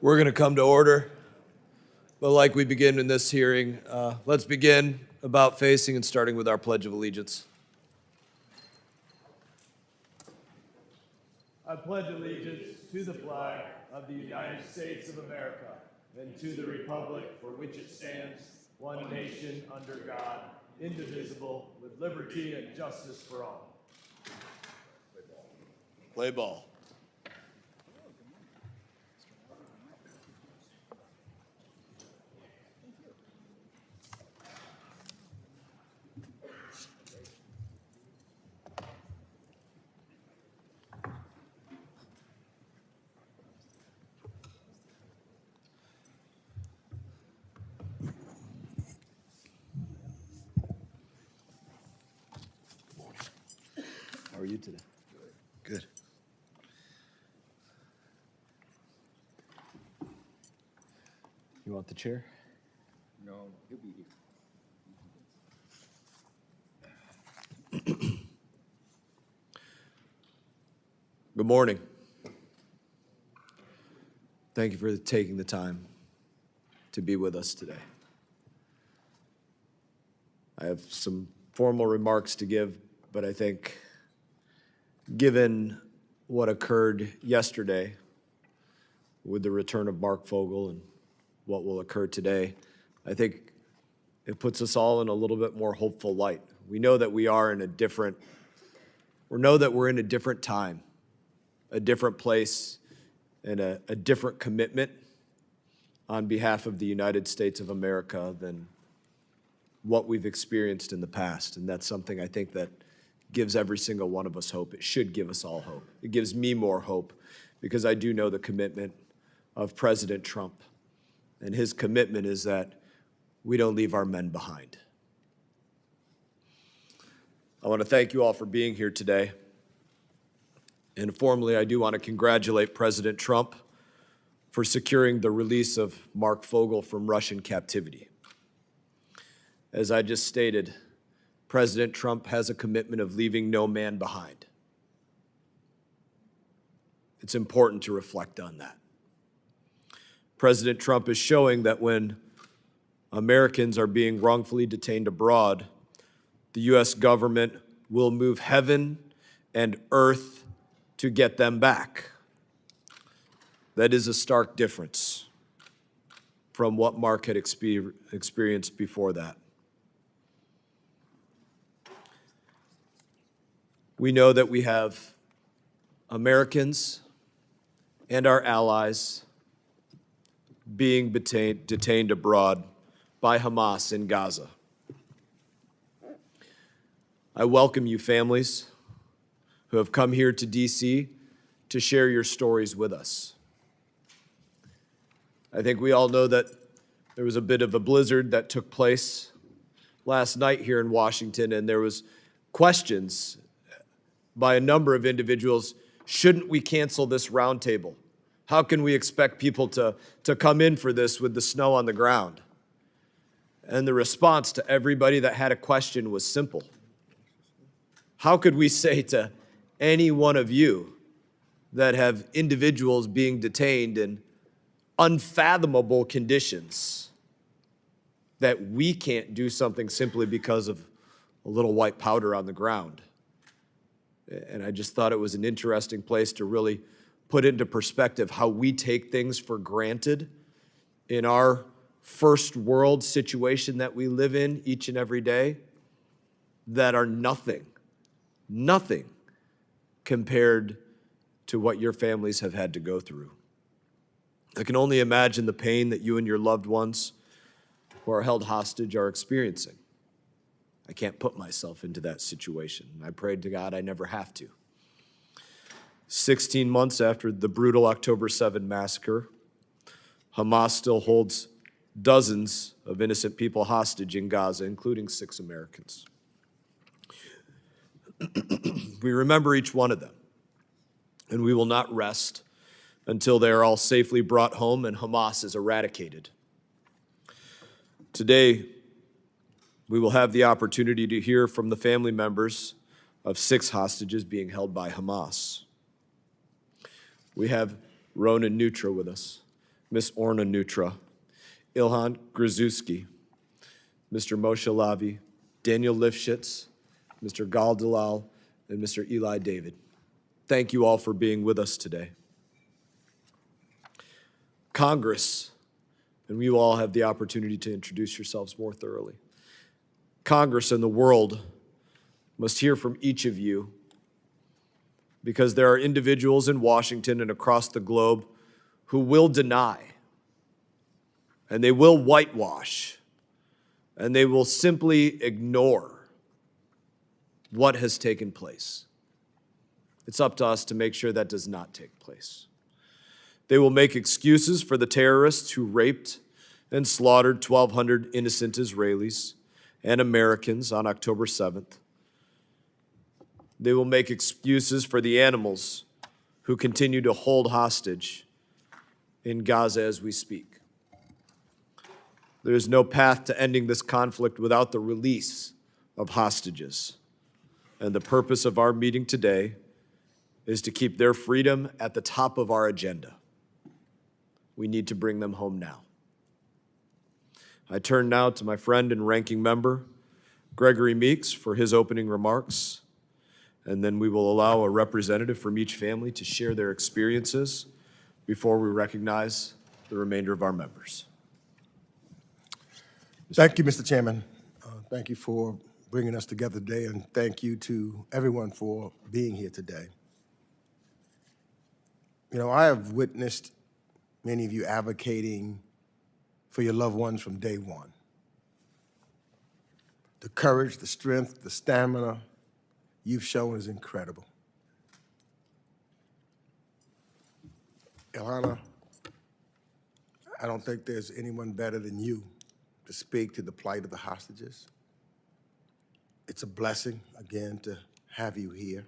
We're going to come to order. But like we begin in this hearing, let's begin about facing and starting with our Pledge of Allegiance. I pledge allegiance to the flag of the United States of America and to the republic for which it stands, one nation under God, indivisible, with liberty and justice for all. Play ball. How are you today? Good. You want the chair? No, he'll be here. Good morning. Thank you for taking the time to be with us today. I have some formal remarks to give, but I think given what occurred yesterday with the return of Mark Fogel and what will occur today, I think it puts us all in a little bit more hopeful light. We know that we're in a different time, a different place, and a different commitment on behalf of the United States of America than what we've experienced in the past. And that's something I think that gives every single one of us hope. It should give us all hope. It gives me more hope because I do know the commitment of President Trump. And his commitment is that we don't leave our men behind. I want to thank you all for being here today. And formally, I do want to congratulate President Trump for securing the release of Mark Fogel from Russian captivity. As I just stated, President Trump has a commitment of leaving no man behind. It's important to reflect on that. President Trump is showing that when Americans are being wrongfully detained abroad, the U.S. government will move heaven and earth to get them back. That is a stark difference from what Mark had experienced before that. We know that we have Americans and our allies being detained abroad by Hamas in Gaza. I welcome you families who have come here to D.C. to share your stories with us. I think we all know that there was a bit of a blizzard that took place last night here in Washington, and there was questions by a number of individuals, shouldn't we cancel this roundtable? How can we expect people to come in for this with the snow on the ground? And the response to everybody that had a question was simple. How could we say to any one of you that have individuals being detained in unfathomable conditions that we can't do something simply because of a little white powder on the ground? And I just thought it was an interesting place to really put into perspective how we take things for granted in our first world situation that we live in each and every day that are nothing compared to what your families have had to go through. I can only imagine the pain that you and your loved ones who are held hostage are experiencing. I can't put myself into that situation. I prayed to God I never have to. 16 months after the brutal October 7 massacre, Hamas still holds dozens of innocent people hostage in Gaza, including 6 Americans. We remember each one of them, and we will not rest until they are all safely brought home and Hamas is eradicated. Today, we will have the opportunity to hear from the family members of 6 hostages being held by Hamas. We have Ronan with us. Miss Orna Nutra, Ilhan Grzuski, Mr. Moshe Lavi, Daniel Lifshitz, Mr. Gal and Ilay, and Mr. Eli David. Thank you all for being with us today. Congress, and you all have the opportunity to introduce yourselves more thoroughly. Congress and the world must hear from each of you because there are individuals in Washington and across the globe who will deny, and they will whitewash, and they will simply ignore what has taken place. It's up to us to make sure that does not take place. They will make excuses for the terrorists who raped and slaughtered 1,200 innocent Israelis and Americans on October 7th. They will make excuses for the animals who continue to hold hostage in Gaza as we speak. There is no path to ending this conflict without the release of hostages. And the purpose of our meeting today is to keep their freedom at the top of our agenda. We need to bring them home now. I turn now to my friend and ranking member, Gregory Meeks, for his opening remarks, and then we will allow a representative from each family to share their experiences before we recognize the remainder of our members. Thank you, Mr. Chairman. Thank you for bringing us together today, and thank you to everyone for being here today. You know, I have witnessed many of you advocating for your loved ones from day one. The courage, the strength, the stamina you've shown is incredible. Ilana, I don't think there's anyone better than you to speak to the plight of the hostages. It's a blessing, again, to have you here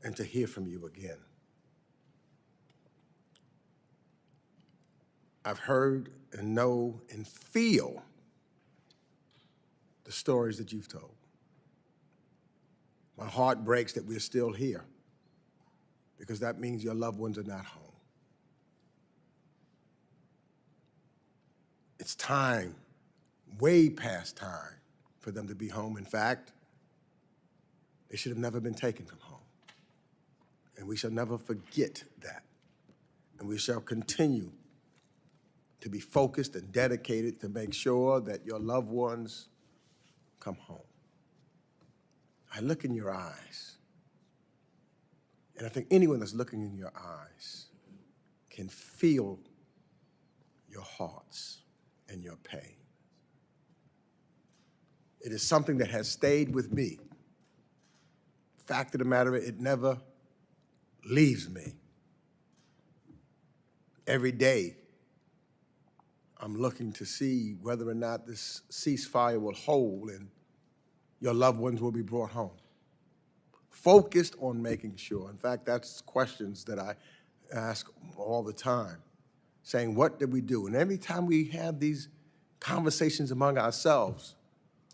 and to hear from you again. I've heard and know and feel the stories that you've told. My heart breaks that we're still here because that means your loved ones are not home. It's time, way past time, for them to be home. In fact, they should have never been taken from home. And we shall never forget that. And we shall continue to be focused and dedicated to make sure that your loved ones come home. I look in your eyes, and I think anyone that's looking in your eyes can feel your hearts and your pain. It is something that has stayed with me. Fact of the matter, it never leaves me. Every day, I'm looking to see whether or not this ceasefire will hold and your loved ones will be brought home. Focused on making sure. In fact, that's questions that I ask all the time, saying, what did we do? And every time we have these conversations among ourselves,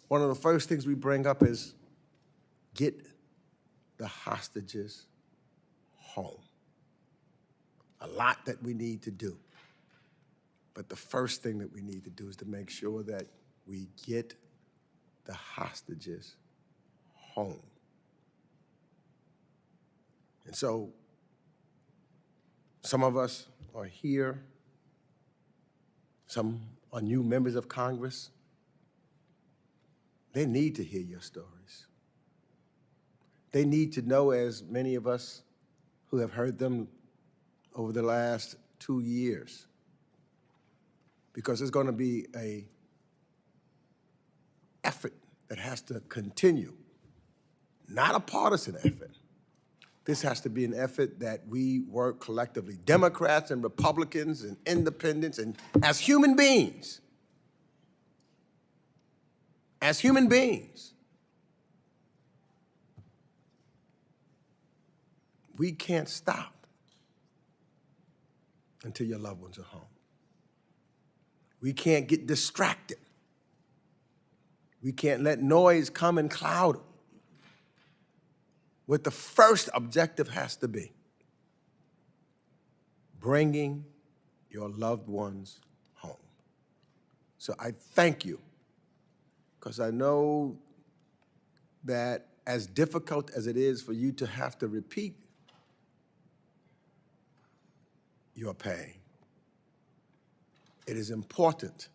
one of the first things we bring up is get the hostages home. A lot that we need to do. But the first thing that we need to do is to make sure that we get the hostages home. And so some of us are here, some are new members of Congress. They need to hear your stories. They need to know, as many of us who have heard them over the last 2 years, because there's going to be an effort that has to continue, not a partisan effort. This has to be an effort that we work collectively, Democrats and Republicans and independents, and as human beings, we can't stop until your loved ones are home. We can't get distracted. We can't let noise come and cloud them. What the first objective has to be, bringing your loved ones home. So I thank you, because I know that as difficult as it is for you to have to repeat your pain, it is important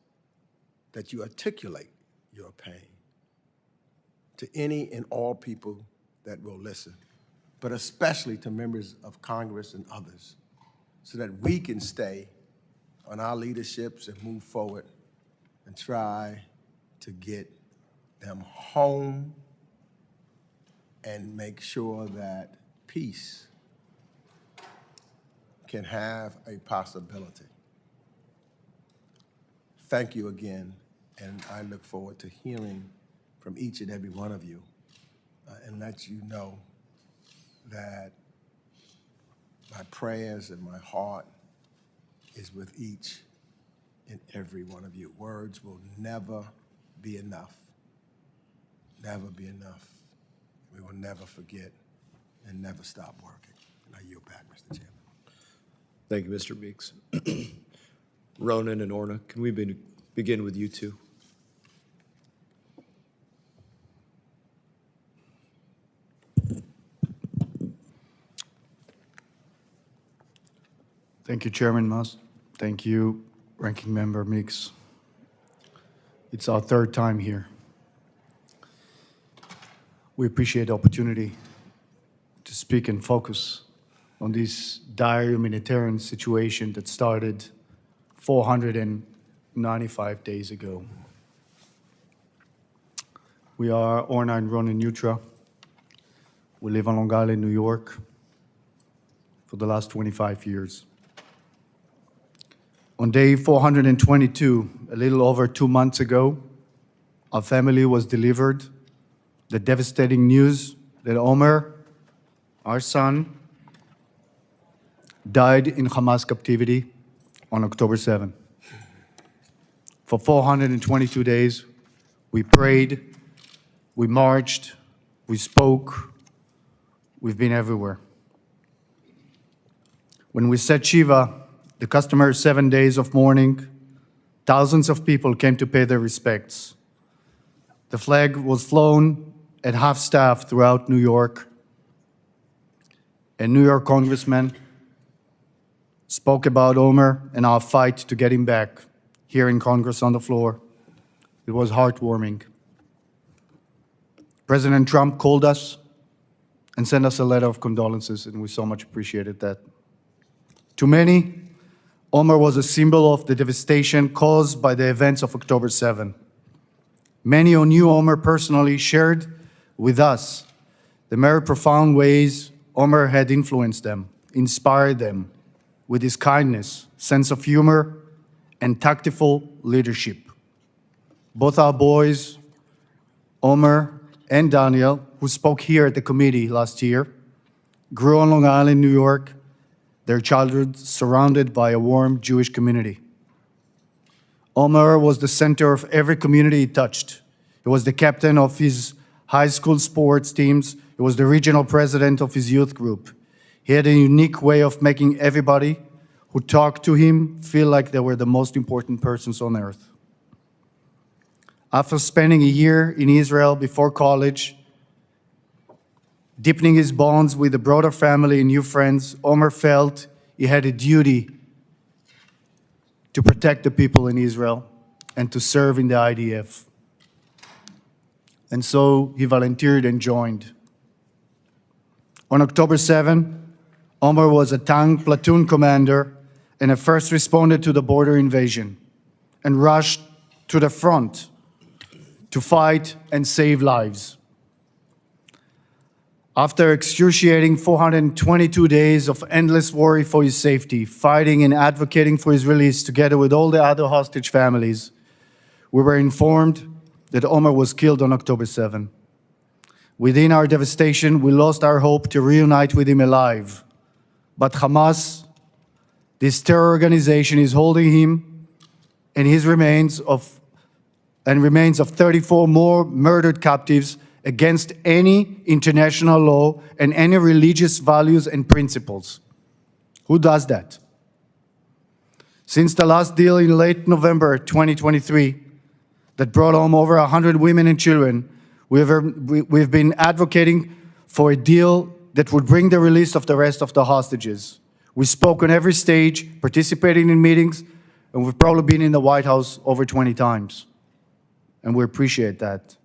that you articulate your pain to any and all people that will listen, but especially to members of Congress and others, so that we can stay on our leaderships and move forward and try to get them home and make sure that peace can have a possibility. Thank you again, and I look forward to hearing from each and every one of you and let you know that my prayers and my heart is with each and every one of you. Words will never be enough. Never be enough. We will never forget and never stop working. And I yield back, Mr. Chairman. Thank you, Mr. Meeks. Ronan and Orna, can we begin with you two? Thank you, Chairman Must. Thank you, Ranking Member Meeks. It's our third time here. We appreciate the opportunity to speak and focus on this dire humanitarian situation that started 495 days ago. We are Orna and Ronan Neutra. We live on Long Island, New York, for the last 25 years. On day 422, a little over 2 months ago, our family was delivered the devastating news that Omer, our son, died in Hamas captivity on October 7. For 422 days, we prayed, we marched, we spoke, we've been everywhere. When we said Shiva, the customary 7 days of mourning, thousands of people came to pay their respects. The flag was flown at half-staff throughout New York. A New York congressman spoke about Omer and our fight to get him back here in Congress on the floor. It was heartwarming. President Trump called us and sent us a letter of condolences, and we so much appreciated that. To many, Omer was a symbol of the devastation caused by the events of October 7. Many who knew Omer personally shared with us the very profound ways Omer had influenced them, inspired them with his kindness, sense of humor, and tactful leadership. Both our boys, Omer and Daniel, who spoke here at the committee last year, grew on Long Island, New York, their childhood surrounded by a warm Jewish community. Omer was the center of every community he touched. He was the captain of his high school sports teams. He was the regional president of his youth group. He had a unique way of making everybody who talked to him feel like they were the most important persons on earth. After spending a year in Israel before college, deepening his bonds with a broader family and new friends, Omer felt he had a duty to protect the people in Israel and to serve in the IDF. And so he volunteered and joined. On October 7, Omer was a tank platoon commander and a first responder to the border invasion and rushed to the front to fight and save lives. After excruciating 422 days of endless worry for his safety, fighting and advocating for his release together with all the other hostage families, we were informed that Omer was killed on October 7. Within our devastation, we lost our hope to reunite with him alive. But Hamas, this terror organization, is holding him and his remains of 34 more murdered captives against any international law and any religious values and principles. Who does that? Since the last deal in late November 2023 that brought home over 100 women and children, we've been advocating for a deal that would bring the release of the rest of the hostages. We spoke on every stage, participating in meetings, and we've probably been in the White House over 20 times. And we appreciate that.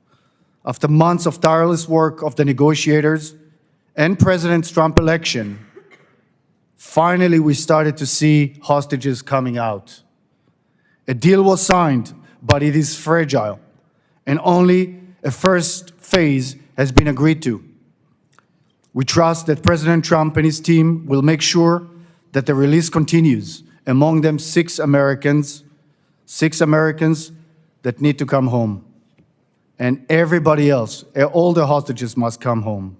After months of tireless work of the negotiators and President Trump's election, finally we started to see hostages coming out. A deal was signed, but it is fragile, and only a first phase has been agreed to. We trust that President Trump and his team will make sure that the release continues, among them six Americans that need to come home. And everybody else, all the hostages must come home.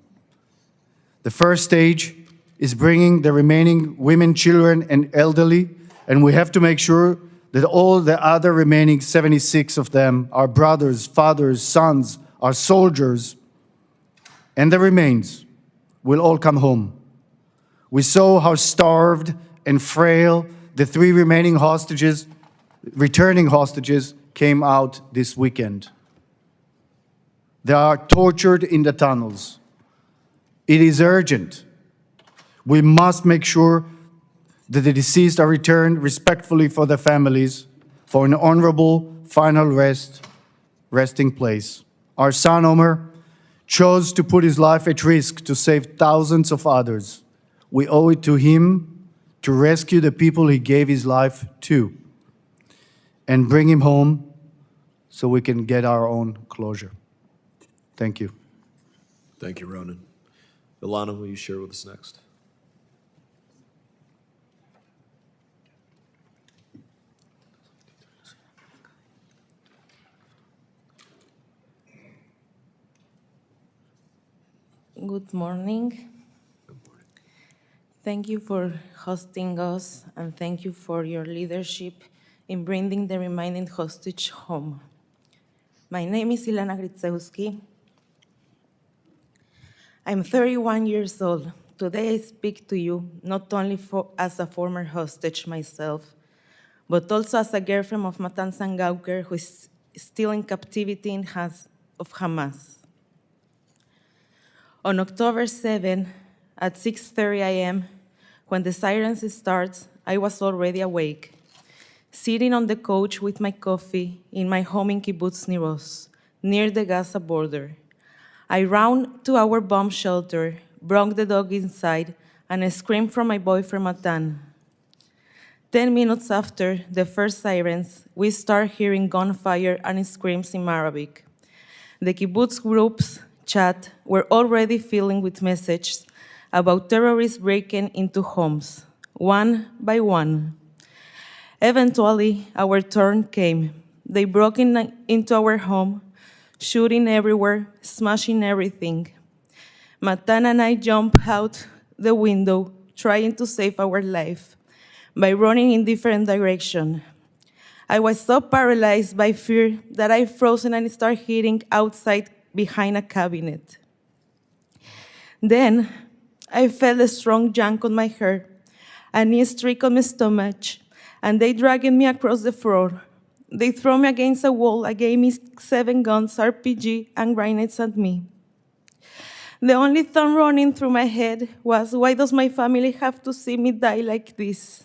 The first stage is bringing the remaining women, children, and elderly, and we have to make sure that all the other remaining 76 of them, our brothers, fathers, sons, our soldiers, and the remains, will all come home. We saw how starved and frail the three remaining hostages, returning hostages, came out this weekend. They are tortured in the tunnels. It is urgent. We must make sure that the deceased are returned respectfully for their families, for an honorable final resting place. Our son Omer chose to put his life at risk to save thousands of others. We owe it to him to rescue the people he gave his life to and bring him home so we can get our own closure. Thank you. Thank you, Ronan. Ilana, will you share with us next? Good morning. Thank you for hosting us, and thank you for your leadership in bringing the remaining hostage home. My name is Ilana Gritsewski. I'm 31 years old. Today I speak to you not only as a former hostage myself, but also as a girlfriend of Matan Sangauker, who is still in captivity in hands of Hamas. On October 7, at 6:30 a.m., when the sirens starts, I was already awake, sitting on the couch with my coffee in my home in Kibbutz Nir Oz, near the Gaza border. I ran to our bomb shelter, brought the dog inside, and I screamed from my boyfriend Matan. 10 minutes after the first sirens, we start hearing gunfire and screams in Arabic. The kibbutz groups chat were already filling with messages about terrorists breaking into homes, one by one. Eventually, our turn came. They broke into our home, shooting everywhere, smashing everything. Matan and I jumped out the window, trying to save our life by running in different directions. I was so paralyzed by fear that I frozen and started hiding outside behind a cabinet. Then, I felt a strong yank on my hair, a knee streak on my stomach, and they dragged me across the floor. They threw me against a wall and gave me 7 guns, RPG, and grenades at me. The only thought running through my head was, why does my family have to see me die like this?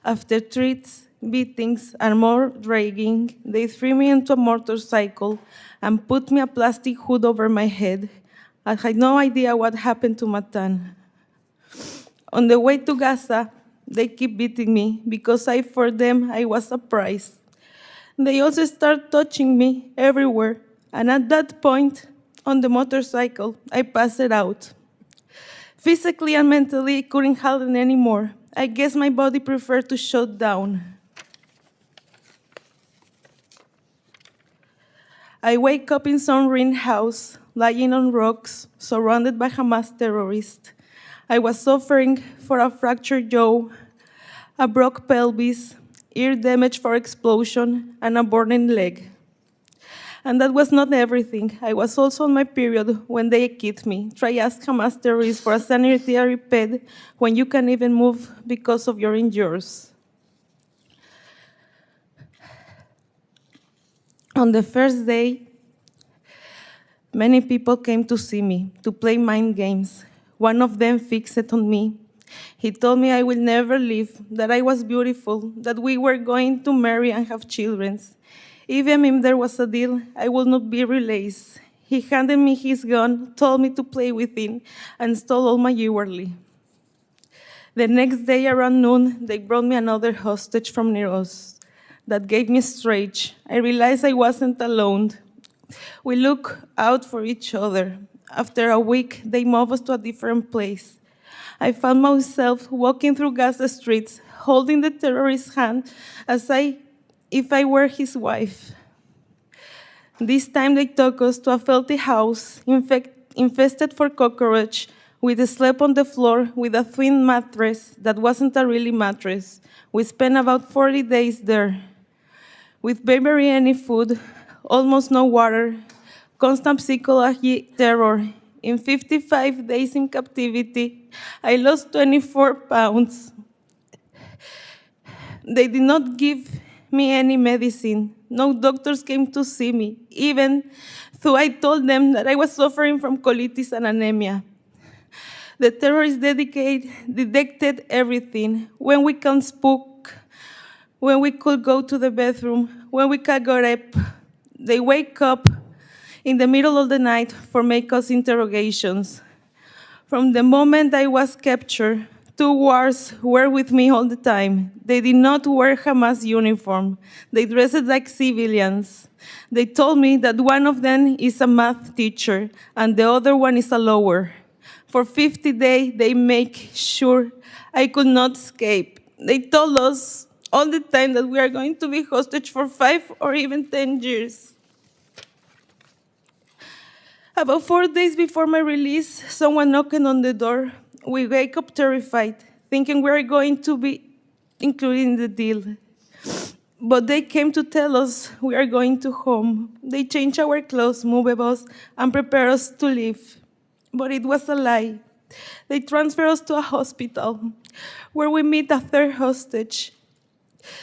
After threats, beatings, and more dragging, they threw me into a motorcycle and put me a plastic hood over my head. I had no idea what happened to Matan. On the way to Gaza, they keep beating me because for them, I was a prize. They also start touching me everywhere, and at that point, on the motorcycle, I passed out. Physically and mentally, I couldn't handle it anymore. I guess my body preferred to shut down. I wake up in some ruined house, lying on rocks, surrounded by Hamas terrorists. I was suffering from a fractured jaw, a broken pelvis, ear damage for explosion, and a burning leg. And that was not everything. I was also on my period when they kicked me. Try ask Hamas terrorists for a sanitary pad when you can't even move because of your injuries. On the first day, many people came to see me, to play mind games. One of them fixed on me. He told me I will never leave, that I was beautiful, that we were going to marry and have children. Even if there was a deal, I would not be released. He handed me his gun, told me to play with it, and stole all my jewelry. The next day around noon, they brought me another hostage from near us. That gave me strange. I realized I wasn't alone. We looked out for each other. After a week, they moved us to a different place. I found myself walking through Gaza streets, holding the terrorist's hand if I were his wife. This time they took us to a filthy house infested for cockroach. We slept on the floor with a thin mattress that wasn't a really mattress. We spent about 40 days there, with barely any food, almost no water, constant psychological terror. In 55 days in captivity, I lost 24 pounds. They did not give me any medicine. No doctors came to see me, even though I told them that I was suffering from colitis and anemia. The terrorists detected everything. When we can speak, when we could go to the bathroom, when we could get up, they wake up in the middle of the night for make us interrogations. From the moment I was captured, 2 guards were with me all the time. They did not wear Hamas uniform. They dressed like civilians. They told me that one of them is a math teacher and the other one is a lawyer. For 50 days, they make sure I could not escape. They told us all the time that we are going to be hostage for 5 or even 10 years. About 4 days before my release, someone knocked on the door. We wake up terrified, thinking we are going to be included in the deal. But they came to tell us we are going to home. They changed our clothes, moved us, and prepared us to leave. But it was a lie. They transferred us to a hospital, where we meet a third hostage.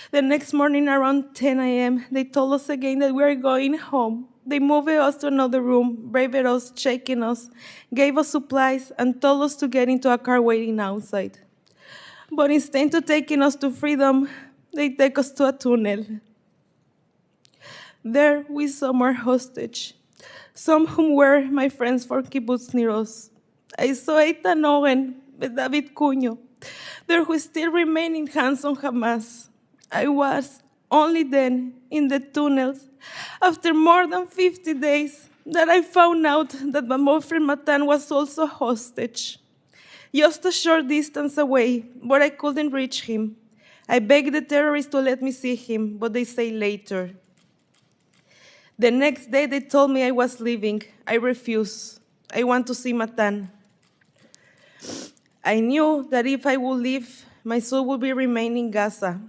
The next morning around 10 a.m., they told us again that we are going home. They moved us to another room, braved us, shaking us, gave us supplies, and told us to get into a car waiting outside. But instead of taking us to freedom, they take us to a tunnel. There we saw more hostage, some whom were my friends for kibbutz near us. I saw Eitan Oren with David Cunho, there who still remain in hands on Hamas. I was only then in the tunnels, after more than 50 days, that I found out that my boyfriend Matan was also a hostage. Just a short distance away, but I couldn't reach him. I begged the terrorists to let me see him, but they say later. The next day they told me I was leaving. I refused. I want to see Matan. I knew that if I would leave, my soul would be remaining in Gaza,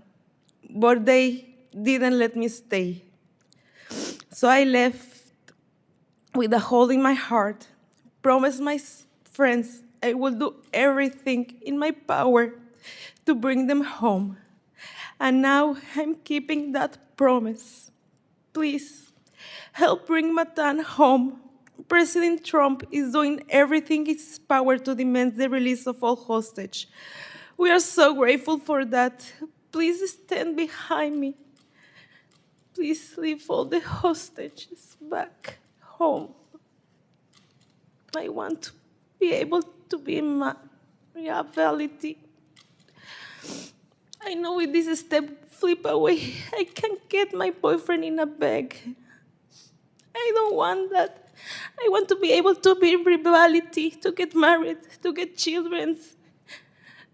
but they didn't let me stay. So I left with a hole in my heart, promised my friends I will do everything in my power to bring them home. And now I'm keeping that promise. Please, help bring Matan home. President Trump is doing everything in his power to demand the release of all hostages. We are so grateful for that. Please stand behind me. Please leave all the hostages back home. I want to be able to be in my reality. I know with this step flip away, I can get my boyfriend in a bag. I don't want that. I want to be able to be in reality, to get married, to get children.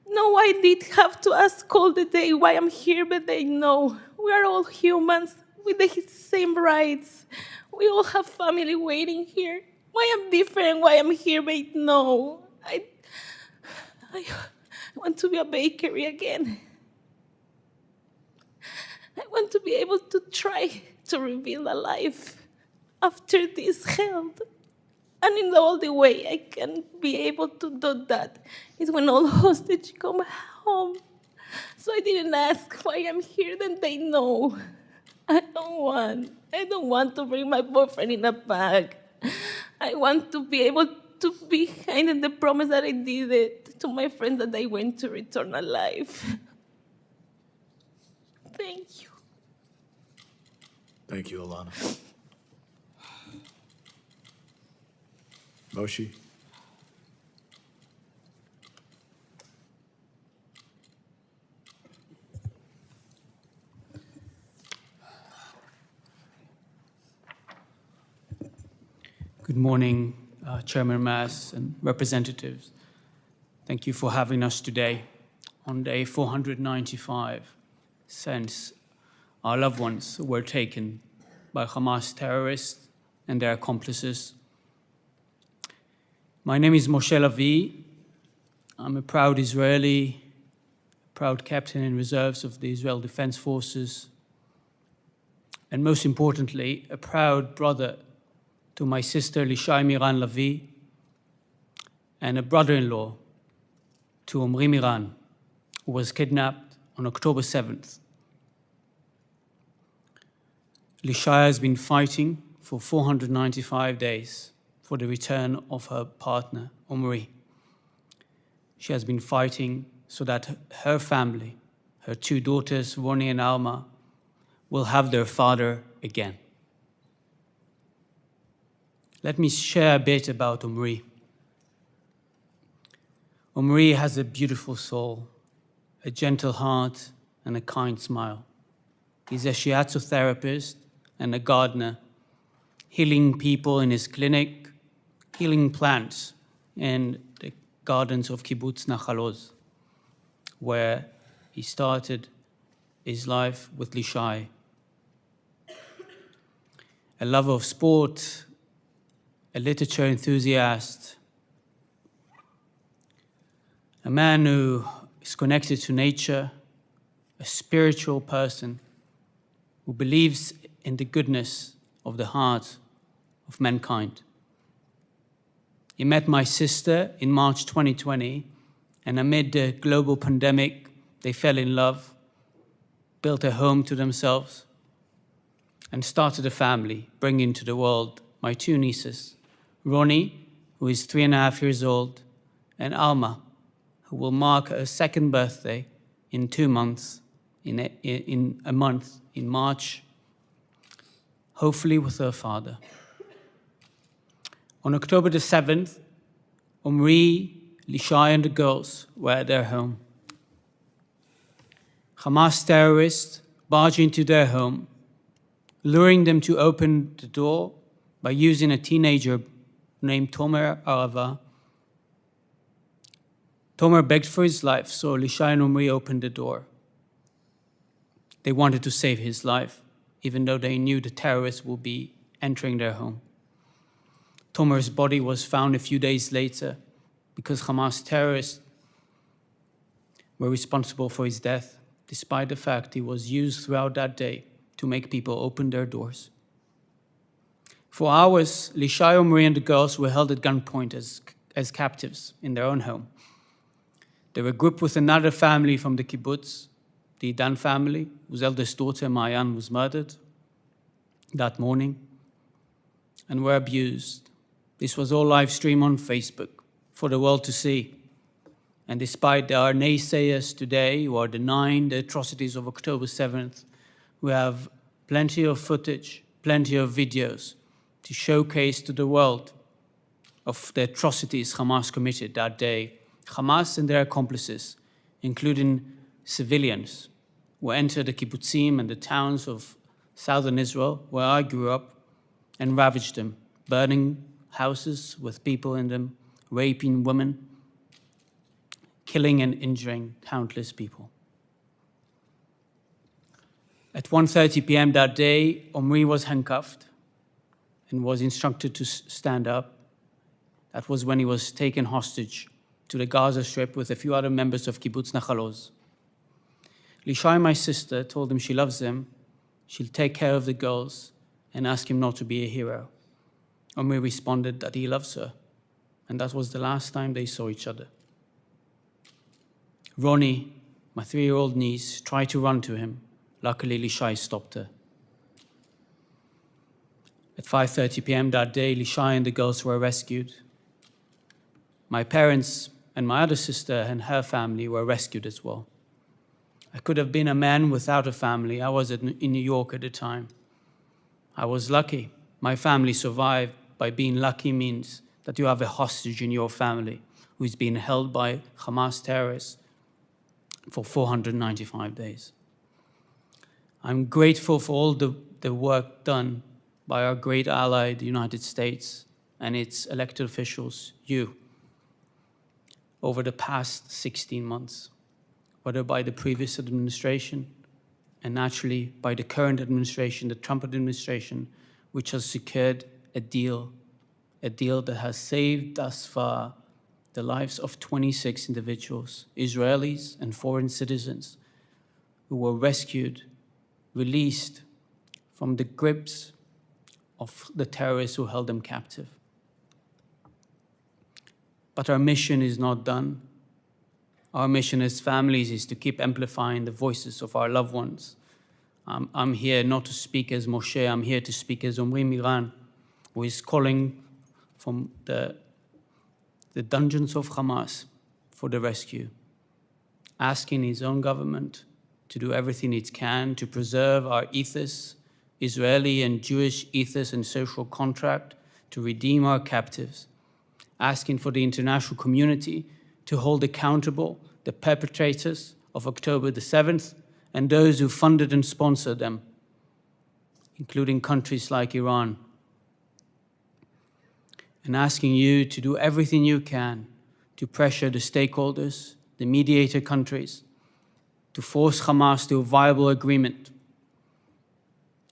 No, I did have to ask all the day why I'm here, but they know. We are all humans with the same rights. We all have family waiting here. Why I'm different, why I'm here, but no. I want to be a bakery again. I want to be able to try to rebuild a life. after this held. And in the only way I can be able to do that is when all hostages come home. So I didn't ask why I'm here, then they know. I don't want to bring my boyfriend in a bag. I want to be able to be kind in the promise that I did it to my friends that they went to return alive. Thank you. Thank you, Ilana. Moshe? Good morning, Chairman Mass and representatives. Thank you for having us today on day 495 since our loved ones were taken by Hamas terrorists and their accomplices. My name is Moshe Lavi. I'm a proud Israeli, proud captain in reserves of the Israel Defense Forces, and most importantly, a proud brother to my sister Lishai Miran Lavi, and a brother-in-law to Omri Miran, who was kidnapped on October 7th. Lishai has been fighting for 495 days for the return of her partner, Omri. She has been fighting so that her family, her two daughters, Roni and Alma, will have their father again. Let me share a bit about Omri. Omri has a beautiful soul, a gentle heart, and a kind smile. He's a shiatsu therapist and a gardener, healing people in his clinic, healing plants in the gardens of Kibbutz Nachal Oz, where he started his life with Lishai. A lover of sport, a literature enthusiast, a man who is connected to nature, a spiritual person who believes in the goodness of the heart of mankind. He met my sister in March 2020, and amid the global pandemic, they fell in love, built a home to themselves, and started a family, bringing to the world my two nieces, Roni, who is 3.5 years old, and Alma, who will mark her second birthday in 2 months, in a month, in March, hopefully with her father. On October the 7th, Omri, Lishai, and the girls were at their home. Hamas terrorists barged into their home, luring them to open the door by using a teenager named Tomer Arava. Tomer begged for his life, so Lishai and Omri opened the door. They wanted to save his life, even though they knew the terrorists would be entering their home. Tomer's body was found a few days later because Hamas terrorists were responsible for his death, despite the fact he was used throughout that day to make people open their doors. For hours, Lishai, Omri, and the girls were held at gunpoint as captives in their own home. They were grouped with another family from the kibbutz, the Idan family, whose eldest daughter, Mayan, was murdered that morning, and were abused. This was all live streamed on Facebook for the world to see. And despite there are naysayers today who are denying the atrocities of October 7th, we have plenty of footage, plenty of videos to showcase to the world of the atrocities Hamas committed that day. Hamas and their accomplices, including civilians, who entered the kibbutzim and the towns of southern Israel, where I grew up, and ravaged them, burning houses with people in them, raping women, killing and injuring countless people. At 1:30 p.m. that day, Omri was handcuffed and was instructed to stand up. That was when he was taken hostage to the Gaza Strip with a few other members of Kibbutz Nachal Oz. Lishai, my sister, told him she loves him, she'll take care of the girls, and ask him not to be a hero. Omri responded that he loves her, and that was the last time they saw each other. Ronnie, my 3-year-old niece, tried to run to him. Luckily, Lishai stopped her. At 5:30 p.m. that day, Lishai and the girls were rescued. My parents and my other sister and her family were rescued as well. I could have been a man without a family. I was in New York at the time. I was lucky. My family survived. By being lucky means that you have a hostage in your family who's been held by Hamas terrorists for 495 days. I'm grateful for all the work done by our great ally, the United States, and its elected officials, you, over the past 16 months, whether by the previous administration and naturally by the current administration, the Trump administration, which has secured a deal that has saved thus far the lives of 26 individuals, Israelis and foreign citizens, who were rescued, released from the grips of the terrorists who held them captive. But our mission is not done. Our mission as families is to keep amplifying the voices of our loved ones. I'm here not to speak as Moshe, I'm here to speak as Omri Miran, who is calling from the dungeons of Hamas for the rescue, asking his own government to do everything it can to preserve our ethos, Israeli and Jewish ethos and social contract, to redeem our captives, asking for the international community to hold accountable the perpetrators of October the 7th and those who funded and sponsored them, including countries like Iran, and asking you to do everything you can to pressure the stakeholders, the mediator countries, to force Hamas to a viable agreement,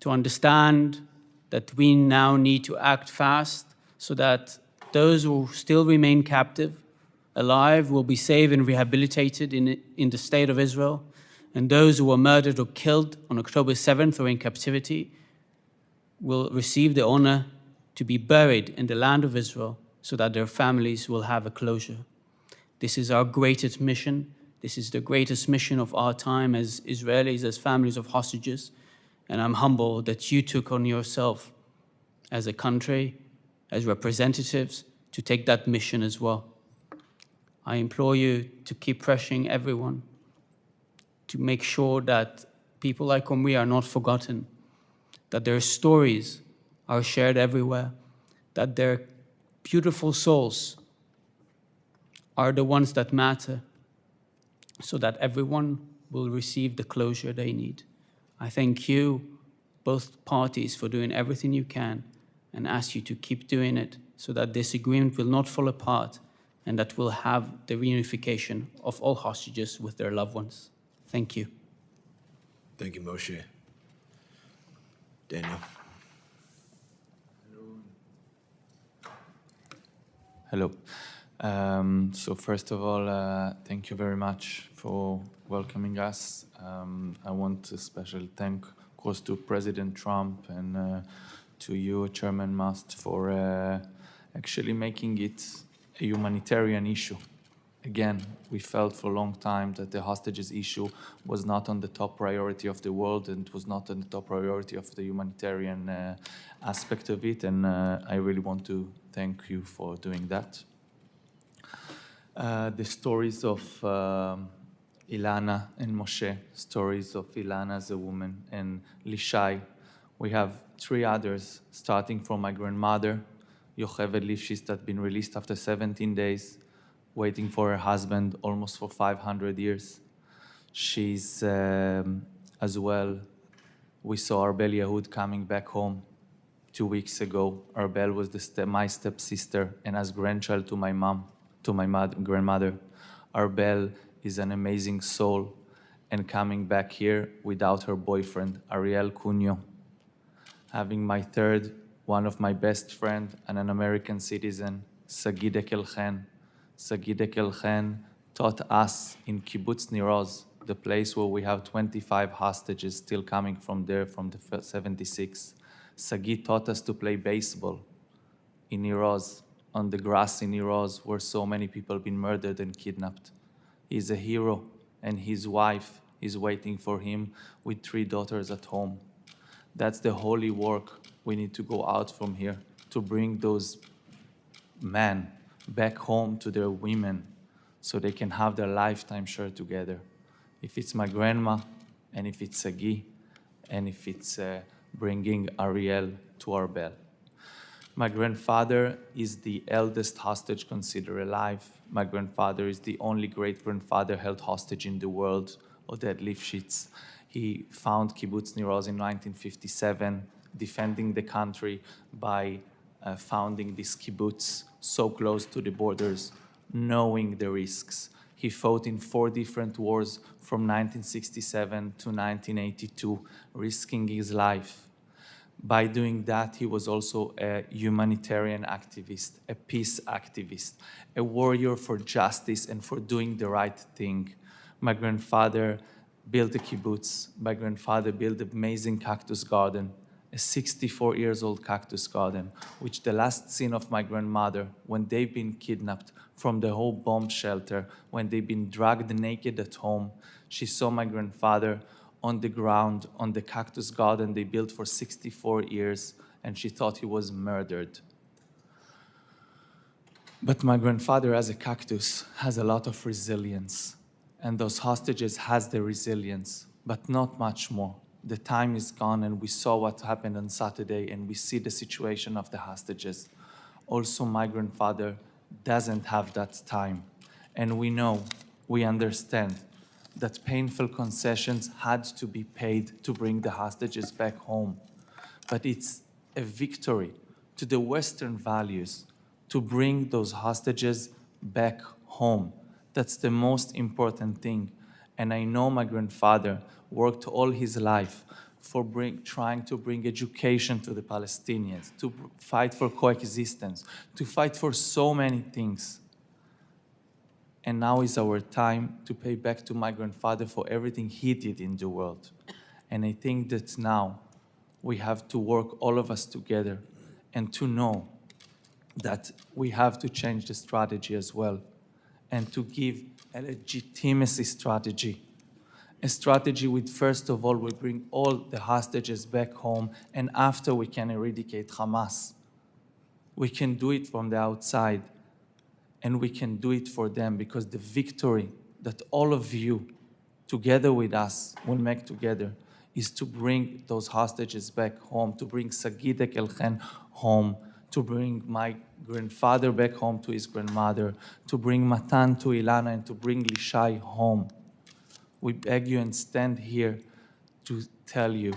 to understand that we now need to act fast so that those who still remain captive, alive, will be saved and rehabilitated in the state of Israel, and those who were murdered or killed on October 7th or in captivity will receive the honor to be buried in the land of Israel so that their families will have a closure. This is our greatest mission. This is the greatest mission of our time as Israelis, as families of hostages. And I'm humbled that you took on yourself as a country, as representatives, to take that mission as well. I implore you to keep pressuring everyone to make sure that people like Omri are not forgotten, that their stories are shared everywhere, that their beautiful souls are the ones that matter, so that everyone will receive the closure they need. I thank you, both parties, for doing everything you can and ask you to keep doing it so that this agreement will not fall apart and that we'll have the reunification of all hostages with their loved ones. Thank you. Thank you, Moshe. Daniel. Hello. So first of all, thank you very much for welcoming us. I want to special thank, of course, to President Trump and to you, Chairman Must, for actually making it a humanitarian issue. Again, we felt for a long time that the hostages issue was not on the top priority of the world and was not on the top priority of the humanitarian aspect of it, and I really want to thank you for doing that. The stories of Ilana and Moshe, stories of Ilana as a woman, and Lishai. We have 3 others, starting from my grandmother, Yocheved Lifshitz, that been released after 17 days, waiting for her husband almost for 500 years. She's, as well, we saw Arbel Yehud coming back home 2 weeks ago. Arbel was my stepsister and as grandchild to my mom, to my grandmother. Arbel is an amazing soul and coming back here without her boyfriend, Ariel Cunyo. Having my third, one of my best friend and an American citizen, Sagi Dekelchen. Sagi Dekelchen taught us in Kibbutz Niroz, the place where we have 25 hostages still coming from there from the 76. Sagi taught us to play baseball in Iroz, on the grass in Iroz, where so many people have been murdered and kidnapped. He's a hero, and his wife is waiting for him with 3 daughters at home. That's the holy work we need to go out from here, to bring those men back home to their women so they can have their lifetime shared together. If it's my grandma, and if it's Sagi, and if it's bringing Ariel to our bell. My grandfather is the eldest hostage considered alive. My grandfather is the only great-grandfather held hostage in the world, Oded Lifshitz. He found Kibbutz Nir Oz in 1957, defending the country by founding this kibbutz so close to the borders, knowing the risks. He fought in 4 different wars from 1967 to 1982, risking his life. By doing that, he was also a humanitarian activist, a peace activist, a warrior for justice and for doing the right thing. My grandfather built a kibbutz. My grandfather built an amazing cactus garden, a 64-year-old cactus garden, which the last scene of my grandmother, when they've been kidnapped from the whole bomb shelter, when they've been dragged naked at home, she saw my grandfather on the ground, on the cactus garden they built for 64 years, and she thought he was murdered. But my grandfather, as a cactus, has a lot of resilience, and those hostages has the resilience, but not much more. The time is gone, and we saw what happened on Saturday, and we see the situation of the hostages. Also, my grandfather doesn't have that time, and we know, we understand, that painful concessions had to be paid to bring the hostages back home. But it's a victory to the Western values to bring those hostages back home. That's the most important thing. And I know my grandfather worked all his life for trying to bring education to the Palestinians, to fight for coexistence, to fight for so many things. And now is our time to pay back to my grandfather for everything he did in the world. And I think that now we have to work, all of us together, and to know that we have to change the strategy as well, and to give a legitimacy strategy. A strategy with, first of all, we bring all the hostages back home, and after we can eradicate Hamas. We can do it from the outside, and we can do it for them, because the victory that all of you, together with us, will make together is to bring those hostages back home, to bring Sagidek Elchen home, to bring my grandfather back home to his grandmother, to bring Matan to Ilana, and to bring Lishai home. We beg you and stand here to tell you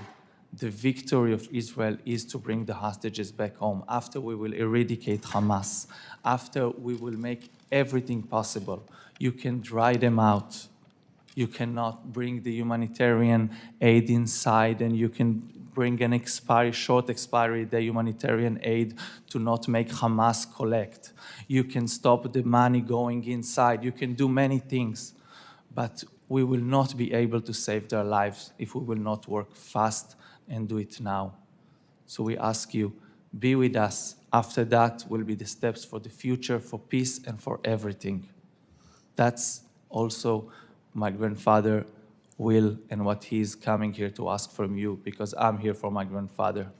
the victory of Israel is to bring the hostages back home. After we will eradicate Hamas, after we will make everything possible, you can dry them out. You cannot bring the humanitarian aid inside, and you can bring an short expiry, the humanitarian aid, to not make Hamas collect. You can stop the money going inside. You can do many things, but we will not be able to save their lives if we will not work fast and do it now. So we ask you, be with us. After that will be the steps for the future, for peace, and for everything. That's also my grandfather will and what he's coming here to ask from you, because I'm here for my grandfather,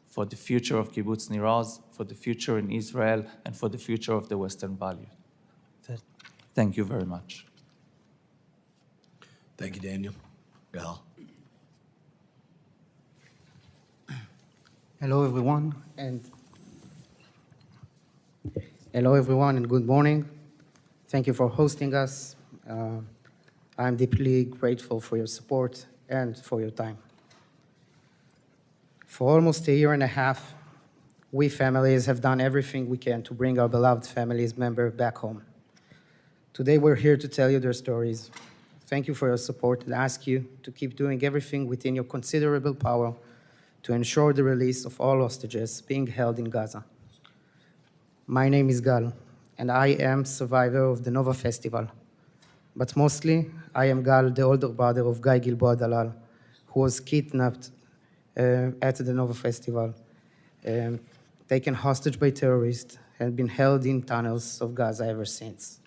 for the future of Kibbutz Nir Oz, for the future in Israel, and for the future of the Western value. Thank you very much. Thank you, Daniel. Gal. Hello, everyone, and good morning. Thank you for hosting us. I'm deeply grateful for your support and for your time. For almost a year and a half, we families have done everything we can to bring our beloved families member back home. Today, we're here to tell you their stories. Thank you for your support and ask you to keep doing everything within your considerable power to ensure the release of all hostages being held in Gaza. My name is Gal, and I am survivor of the Nova Festival. But mostly, I am Gal, the older brother of Guy Gilboa Dalal, who was kidnapped at the Nova Festival taken hostage by terrorists, and been held in tunnels of Gaza ever since.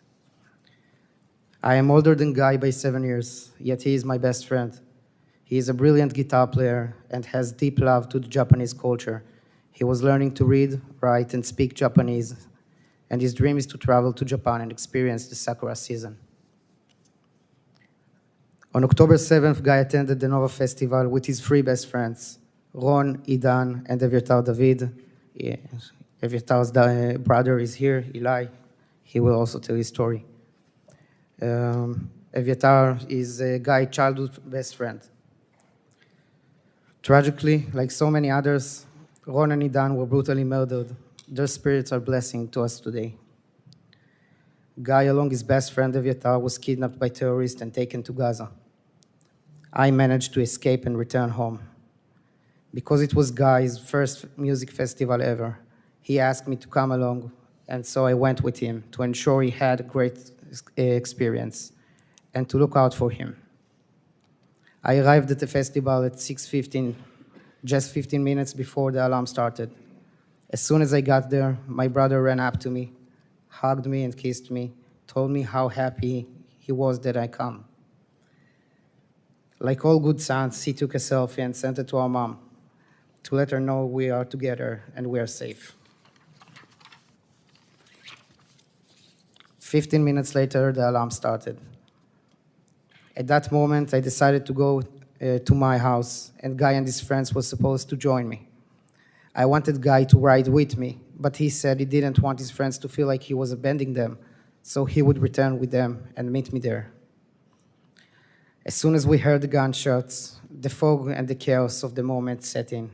I am older than Guy by 7 years, yet he is my best friend. He is a brilliant guitar player and has deep love to the Japanese culture. He was learning to read, write, and speak Japanese, and his dream is to travel to Japan and experience the Sakura season. On October 7th, Guy attended the Nova Festival with his 3 best friends, Ron, Idan, and Evyatar David. Yeah, Evyatar's brother is here, Ilay. He will also tell his story. Evyatar is Guy's childhood best friend. Tragically, like so many others, Ron and Idan were brutally murdered. Their spirits are a blessing to us today. Guy, along his best friend Evyatar, was kidnapped by terrorists and taken to Gaza. I managed to escape and return home. Because it was Guy's first music festival ever, he asked me to come along, and so I went with him to ensure he had a great experience and to look out for him. I arrived at the festival at 6:15, just 15 minutes before the alarm started. As soon as I got there, my brother ran up to me, hugged me and kissed me, told me how happy he was that I come. Like all good sons, he took a selfie and sent it to our mom to let her know we are together and we are safe. 15 minutes later, the alarm started. At that moment, I decided to go to my house, and Guy and his friends were supposed to join me. I wanted Guy to ride with me, but he said he didn't want his friends to feel like he was abandoning them, so he would return with them and meet me there. As soon as we heard the gunshots, the fog and the chaos of the moment set in.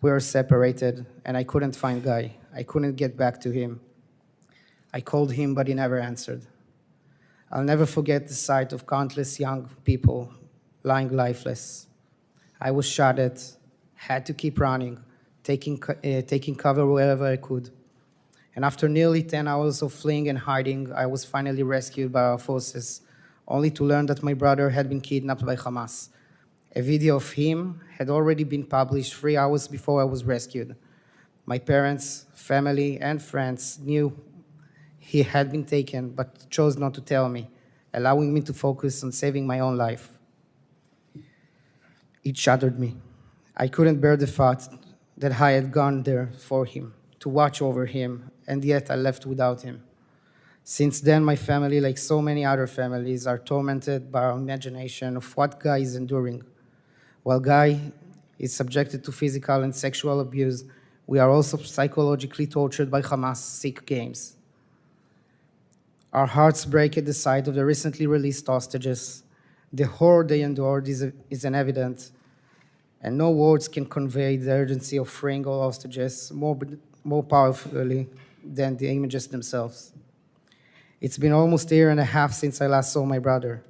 We were separated, and I couldn't find Guy. I couldn't get back to him. I called him, but he never answered. I'll never forget the sight of countless young people lying lifeless. I was shot at, had to keep running, taking cover wherever I could. And after nearly 10 hours of fleeing and hiding, I was finally rescued by our forces, only to learn that my brother had been kidnapped by Hamas. A video of him had already been published 3 hours before I was rescued. My parents, family, and friends knew he had been taken, but chose not to tell me, allowing me to focus on saving my own life. It shattered me. I couldn't bear the thought that I had gone there for him, to watch over him, and yet I left without him. Since then, my family, like so many other families, are tormented by our imagination of what Guy is enduring. While Guy is subjected to physical and sexual abuse, we are also psychologically tortured by Hamas sick games. Our hearts break at the sight of the recently released hostages. The horror they endured is an evident, and no words can convey the urgency of freeing all hostages more powerfully than the images themselves. It's been almost a year and a half since I last saw my brother,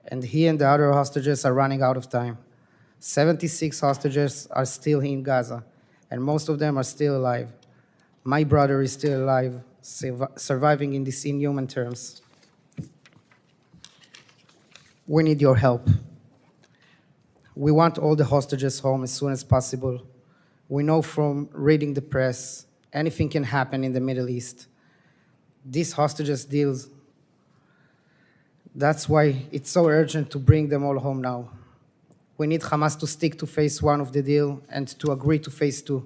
and he and the other hostages are running out of time. 76 hostages are still in Gaza, and most of them are still alive. My brother is still alive, surviving in these inhuman terms. We need your help. We want all the hostages home as soon as possible. We know from reading the press, anything can happen in the Middle East. These hostages deals, that's why it's so urgent to bring them all home now. We need Hamas to stick to phase 1 of the deal and to agree to phase 2.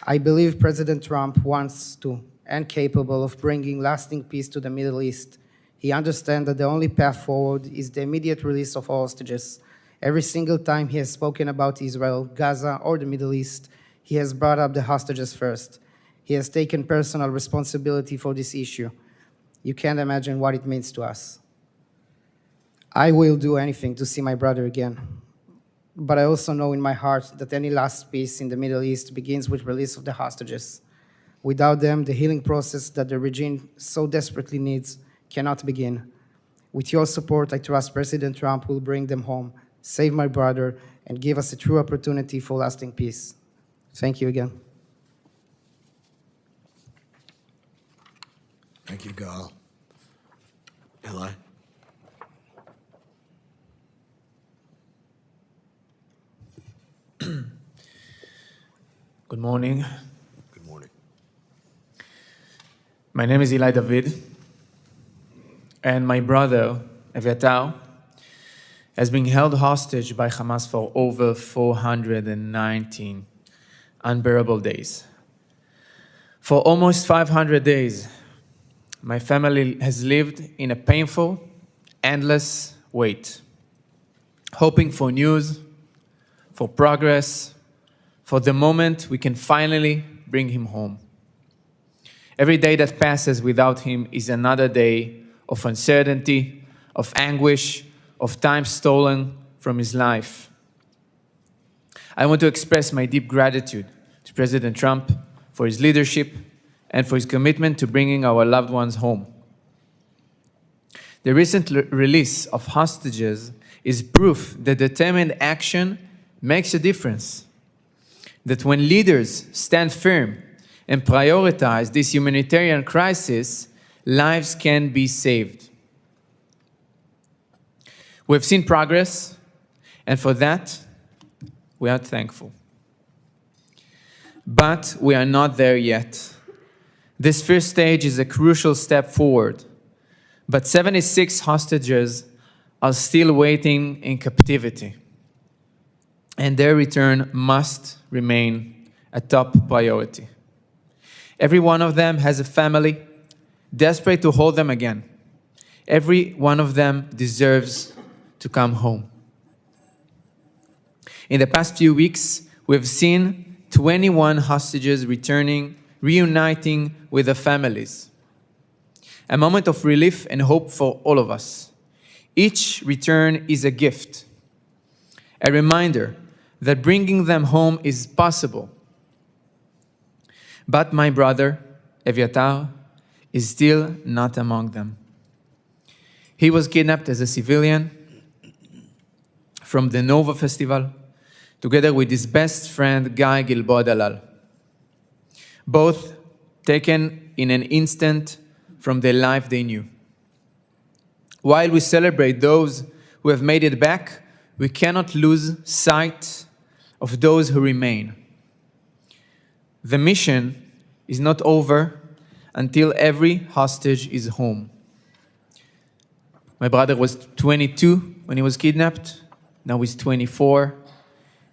I believe President Trump wants to and capable of bringing lasting peace to the Middle East. He understands that the only path forward is the immediate release of hostages. Every single time he has spoken about Israel, Gaza, or the Middle East, he has brought up the hostages first. He has taken personal responsibility for this issue. You can't imagine what it means to us. I will do anything to see my brother again. But I also know in my heart that any last peace in the Middle East begins with release of the hostages. Without them, the healing process that the regime so desperately needs cannot begin. With your support, I trust President Trump will bring them home, save my brother, and give us a true opportunity for lasting peace. Thank you again. Thank you, Gal. Ilay. Good morning. My name is Ilay David, and my brother, Eviatar, has been held hostage by Hamas for over 419 unbearable days. For almost 500 days, my family has lived in a painful, endless wait, hoping for news, for progress, for the moment we can finally bring him home. Every day that passes without him is another day of uncertainty, of anguish, of time stolen from his life. I want to express my deep gratitude to President Trump for his leadership and for his commitment to bringing our loved ones home. The recent release of hostages is proof that determined action makes a difference. That when leaders stand firm and prioritize this humanitarian crisis, lives can be saved. We've seen progress, and for that, we are thankful. But we are not there yet. This first stage is a crucial step forward, but 76 hostages are still waiting in captivity, and their return must remain a top priority. Every one of them has a family, desperate to hold them again. Every one of them deserves to come home. In the past few weeks, we've seen 21 hostages reuniting with their families. A moment of relief and hope for all of us. Each return is a gift, a reminder that bringing them home is possible. But my brother, Eviatar, is still not among them. He was kidnapped as a civilian from the Nova Festival, together with his best friend, Guy Gilboa-Dalal. Both taken in an instant from the life they knew. While we celebrate those who have made it back, we cannot lose sight of those who remain. The mission is not over until every hostage is home. My brother was 22 when he was kidnapped. Now he's 24.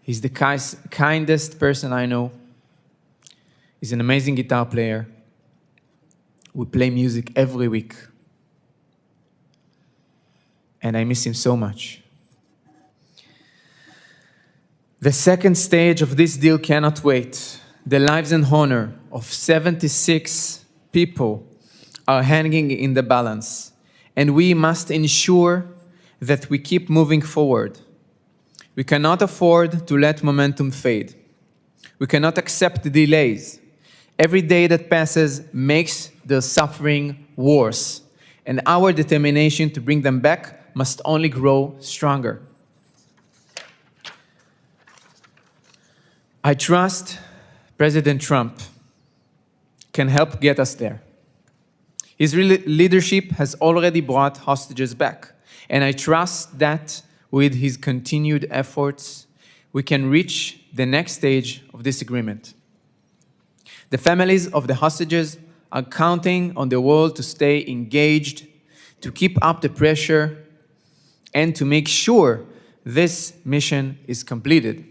He's the kindest person I know. He's an amazing guitar player. We play music every week. And I miss him so much. The second stage of this deal cannot wait. The lives and honor of 76 people are hanging in the balance, and we must ensure that we keep moving forward. We cannot afford to let momentum fade. We cannot accept the delays. Every day that passes makes the suffering worse, and our determination to bring them back must only grow stronger. I trust President Trump can help get us there. His leadership has already brought hostages back, and I trust that with his continued efforts, we can reach the next stage of this agreement. The families of the hostages are counting on the world to stay engaged, to keep up the pressure, and to make sure this mission is completed.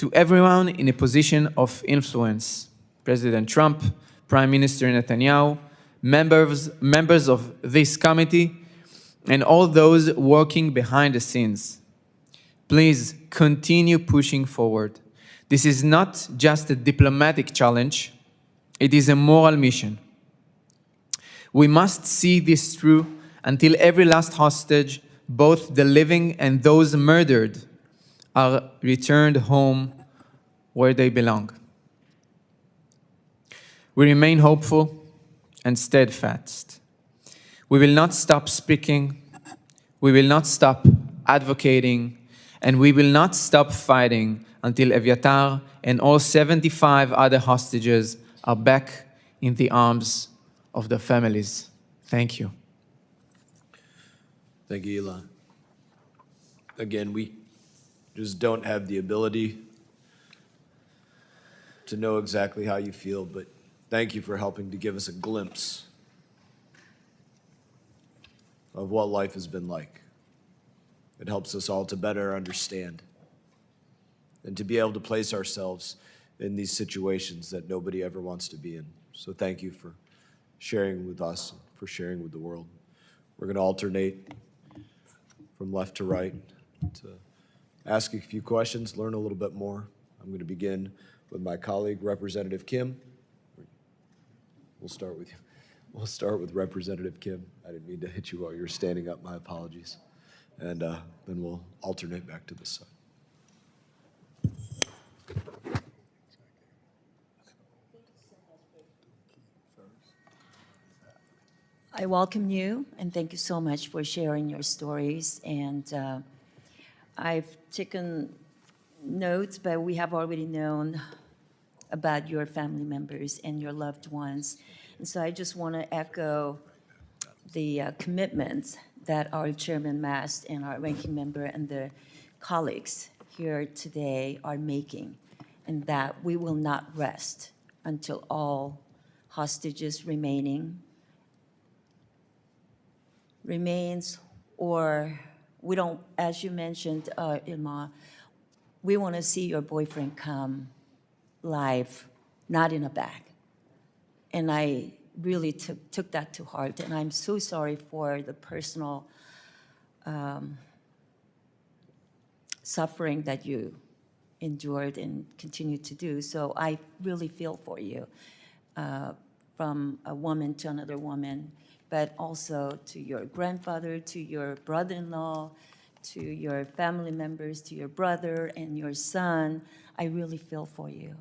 To everyone in a position of influence, President Trump, Prime Minister Netanyahu, members of this committee, and all those working behind the scenes, please continue pushing forward. This is not just a diplomatic challenge, it is a moral mission. We must see this through until every last hostage, both the living and those murdered, are returned home where they belong. We remain hopeful and steadfast. We will not stop speaking, we will not stop advocating, and we will not stop fighting until Eviatar and all 75 other hostages are back in the arms of their families. Thank you. Thank you, Ilana. Again, we just don't have the ability to know exactly how you feel, but Thank you for helping to give us a glimpse of what life has been like. It helps us all to better understand and to be able to place ourselves in these situations that nobody ever wants to be in. So thank you for sharing with us, for sharing with the world. We're going to alternate from left to right to ask a few questions, learn a little bit more. I'm going to begin with my colleague, Representative Kim. We'll start with you. We'll start with Representative Kim. I didn't mean to hit you while you were standing up. My apologies. And then we'll alternate back to this side. I welcome you and thank you so much for sharing your stories. And I've taken notes, but we have already known about your family members and your loved ones. And so I just want to echo the commitments that our Chairman Mast and our ranking member and the colleagues here today are making, and that we will not rest until all hostages remains, or we don't, as you mentioned, Ilma, we want to see your boyfriend come live, not in a bag. And I really took that to heart, and I'm so sorry for the personal suffering that you endured and continue to do. So I really feel for you, from a woman to another woman, but also to your grandfather, to your brother-in-law, to your family members, to your brother and your son. I really feel for you.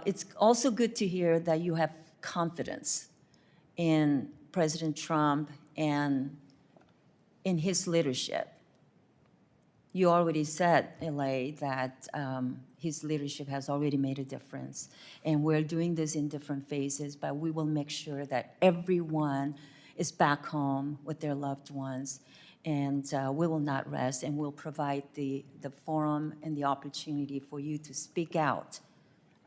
It's also good to hear that you have confidence in President Trump and in his leadership. You already said, Ilay, that his leadership has already made a difference. And we're doing this in different phases, but we will make sure that everyone is back home with their loved ones. And we will not rest, and we'll provide the forum and the opportunity for you to speak out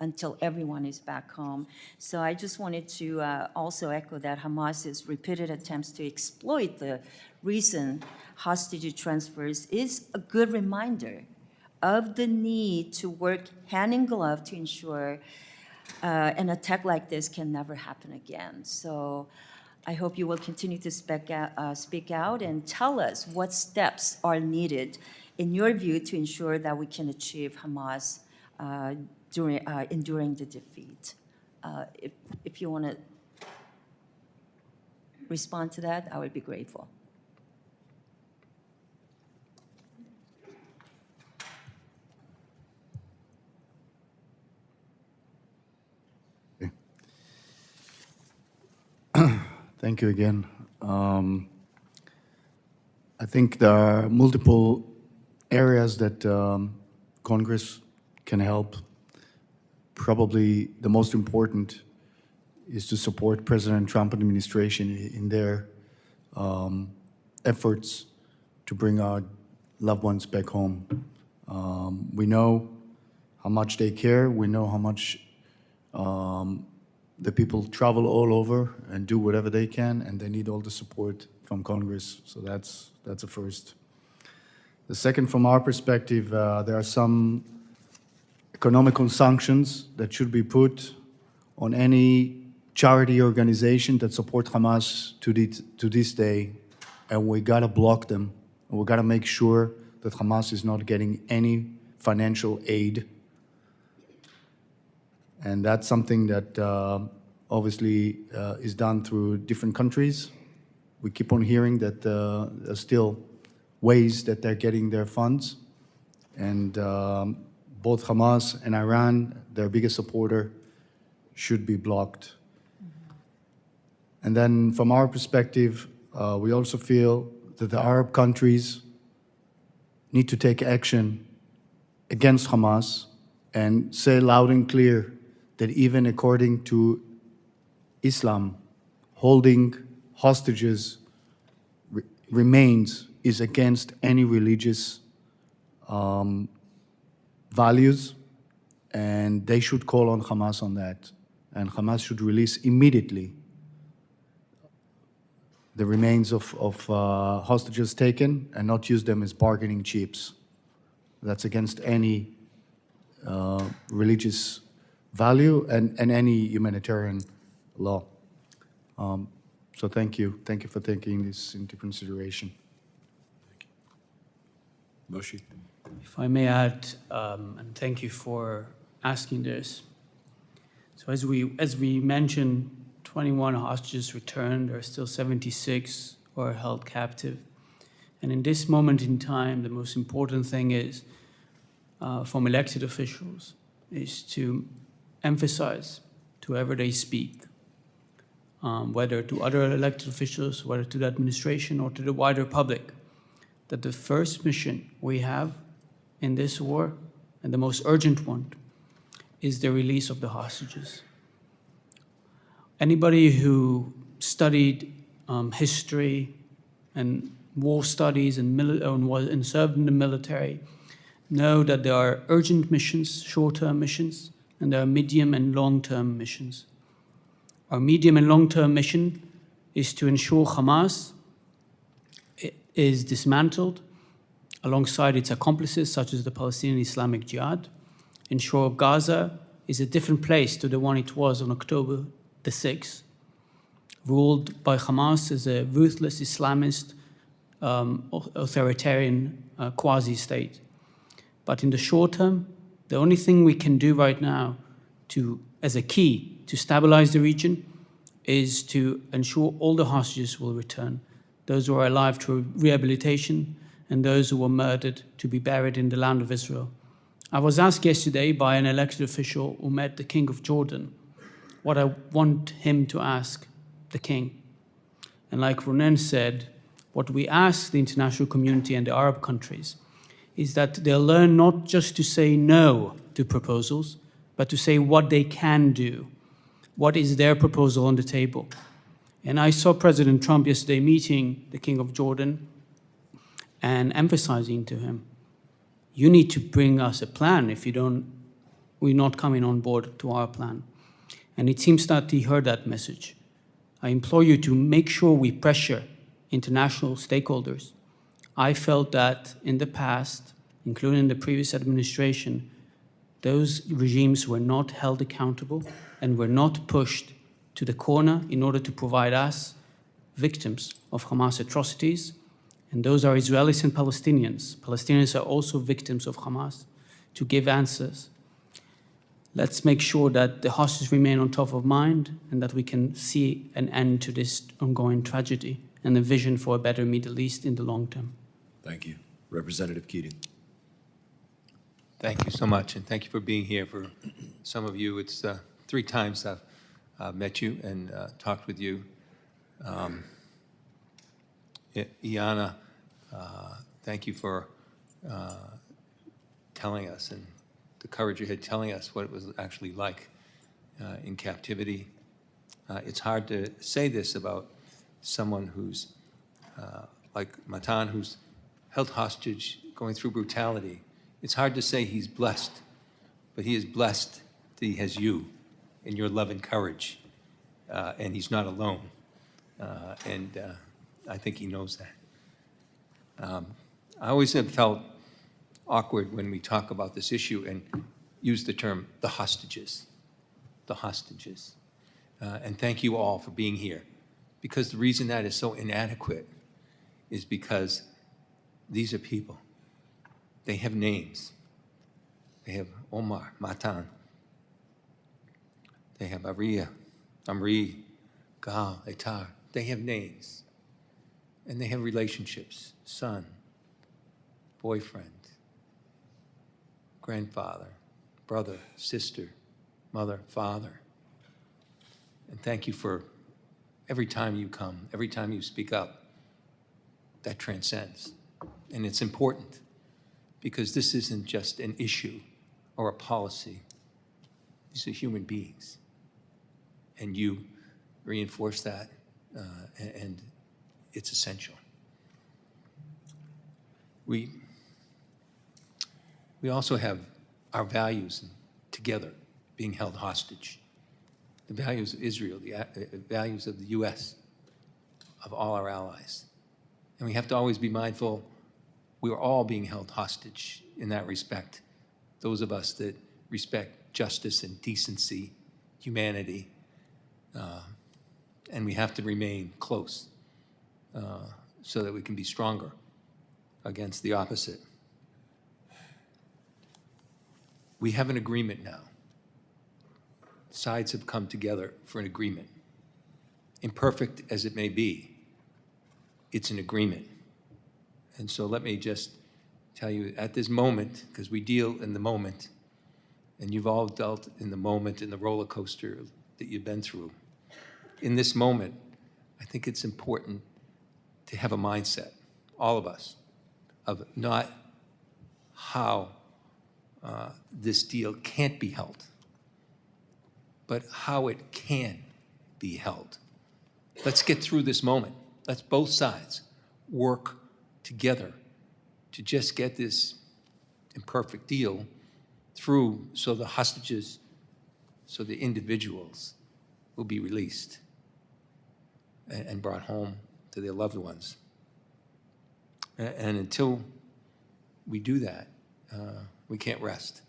until everyone is back home. So I just wanted to also echo that Hamas's repeated attempts to exploit the recent hostage transfers is a good reminder of the need to work hand in glove to ensure an attack like this can never happen again. So I hope you will continue to speak out and tell us what steps are needed, in your view, to ensure that we can achieve Hamas enduring the defeat. If you want to respond to that, I would be grateful. Thank you again. I think there are multiple areas that Congress can help. Probably the most important is to support President Trump administration in their efforts to bring our loved ones back home. We know how much they care. We know how much the people travel all over and do whatever they can, and they need all the support from Congress. So that's a first. The second, from our perspective, there are some economical sanctions that should be put on any charity organization that support Hamas to this day, and we gotta block them. And we gotta make sure that Hamas is not getting any financial aid. And that's something that obviously is done through different countries. We keep on hearing that there's still ways that they're getting their funds. And both Hamas and Iran, their biggest supporter, should be blocked. And then from our perspective, we also feel that the Arab countries need to take action against Hamas and say loud and clear that even according to Islam, holding hostages remains is against any religious values, and they should call on Hamas on that. and Hamas should release immediately the remains of hostages taken and not use them as bargaining chips. That's against any religious value and any humanitarian law. So thank you. Thank you for taking this into consideration. Moshe? If I may add, and thank you for asking this. So as we mentioned, 21 hostages returned. There are still 76 who are held captive. And in this moment in time, the most important thing is, from elected officials, is to emphasize to whoever they speak, whether to other elected officials, whether to the administration or to the wider public, that the first mission we have in this war, and the most urgent one, is the release of the hostages. Anybody who studied history and war studies and served in the military know that there are urgent missions, short-term missions, and there are medium and long-term missions. Our medium and long-term mission is to ensure Hamas is dismantled alongside its accomplices, such as the Palestinian Islamic Jihad, ensure Gaza is a different place to the one it was on October the 6th, ruled by Hamas as a ruthless Islamist authoritarian quasi-state. But in the short term, the only thing we can do right now as a key to stabilize the region is to ensure all the hostages will return, those who are alive to rehabilitation and those who were murdered to be buried in the land of Israel. I was asked yesterday by an elected official who met the King of Jordan what I want him to ask the King. And like Ronan said, what we ask the international community and the Arab countries is that they'll learn not just to say no to proposals, but to say what they can do. What is their proposal on the table? And I saw President Trump yesterday meeting the King of Jordan and emphasizing to him, you need to bring us a plan. If you don't, we're not coming on board to our plan. And it seems that he heard that message. I implore you to make sure we pressure international stakeholders. I felt that in the past, including the previous administration, those regimes were not held accountable and were not pushed to the corner in order to provide us, victims of Hamas atrocities, and those are Israelis and Palestinians. Palestinians are also victims of Hamas, to give answers. Let's make sure that the hostages remain on top of mind and that we can see an end to this ongoing tragedy and a vision for a better Middle East in the long term. Thank you. Representative Keating. Thank you so much, and thank you for being here. For some of you, it's 3 times I've met you and talked with you. Ilana, thank you for telling us and the courage you had telling us what it was actually like in captivity. It's hard to say this about someone who's like Matan, who's held hostage, going through brutality. It's hard to say he's blessed, but he is blessed that he has you and your love and courage, and he's not alone. And I think he knows that. I always have felt awkward when we talk about this issue and use the term the hostages, the hostages. And thank you all for being here, because the reason that is so inadequate is because these are people. They have names. They have Omar, Matan. They have Ariya, Amri, Gal, Etar. They have names. And they have relationships, son, boyfriend, grandfather, brother, sister, mother, father. And thank you for every time you come, every time you speak up, that transcends. And it's important because this isn't just an issue or a policy. These are human beings. And you reinforce that, and it's essential. We also have our values together being held hostage. the values of Israel, the values of the U.S., of all our allies. And we have to always be mindful we are all being held hostage in that respect. Those of us that respect justice and decency, humanity, and we have to remain close so that we can be stronger against the opposite. We have an agreement now. Sides have come together for an agreement. Imperfect as it may be, it's an agreement. And so let me just tell you, at this moment, because we deal in the moment, and you've all dealt in the moment, in the roller coaster that you've been through. In this moment, I think it's important to have a mindset, all of us, of not how this deal can't be held, but how it can be held. Let's get through this moment. Let's both sides work together to just get this imperfect deal through so the hostages, so the individuals will be released and brought home to their loved ones. And until we do that, we can't rest.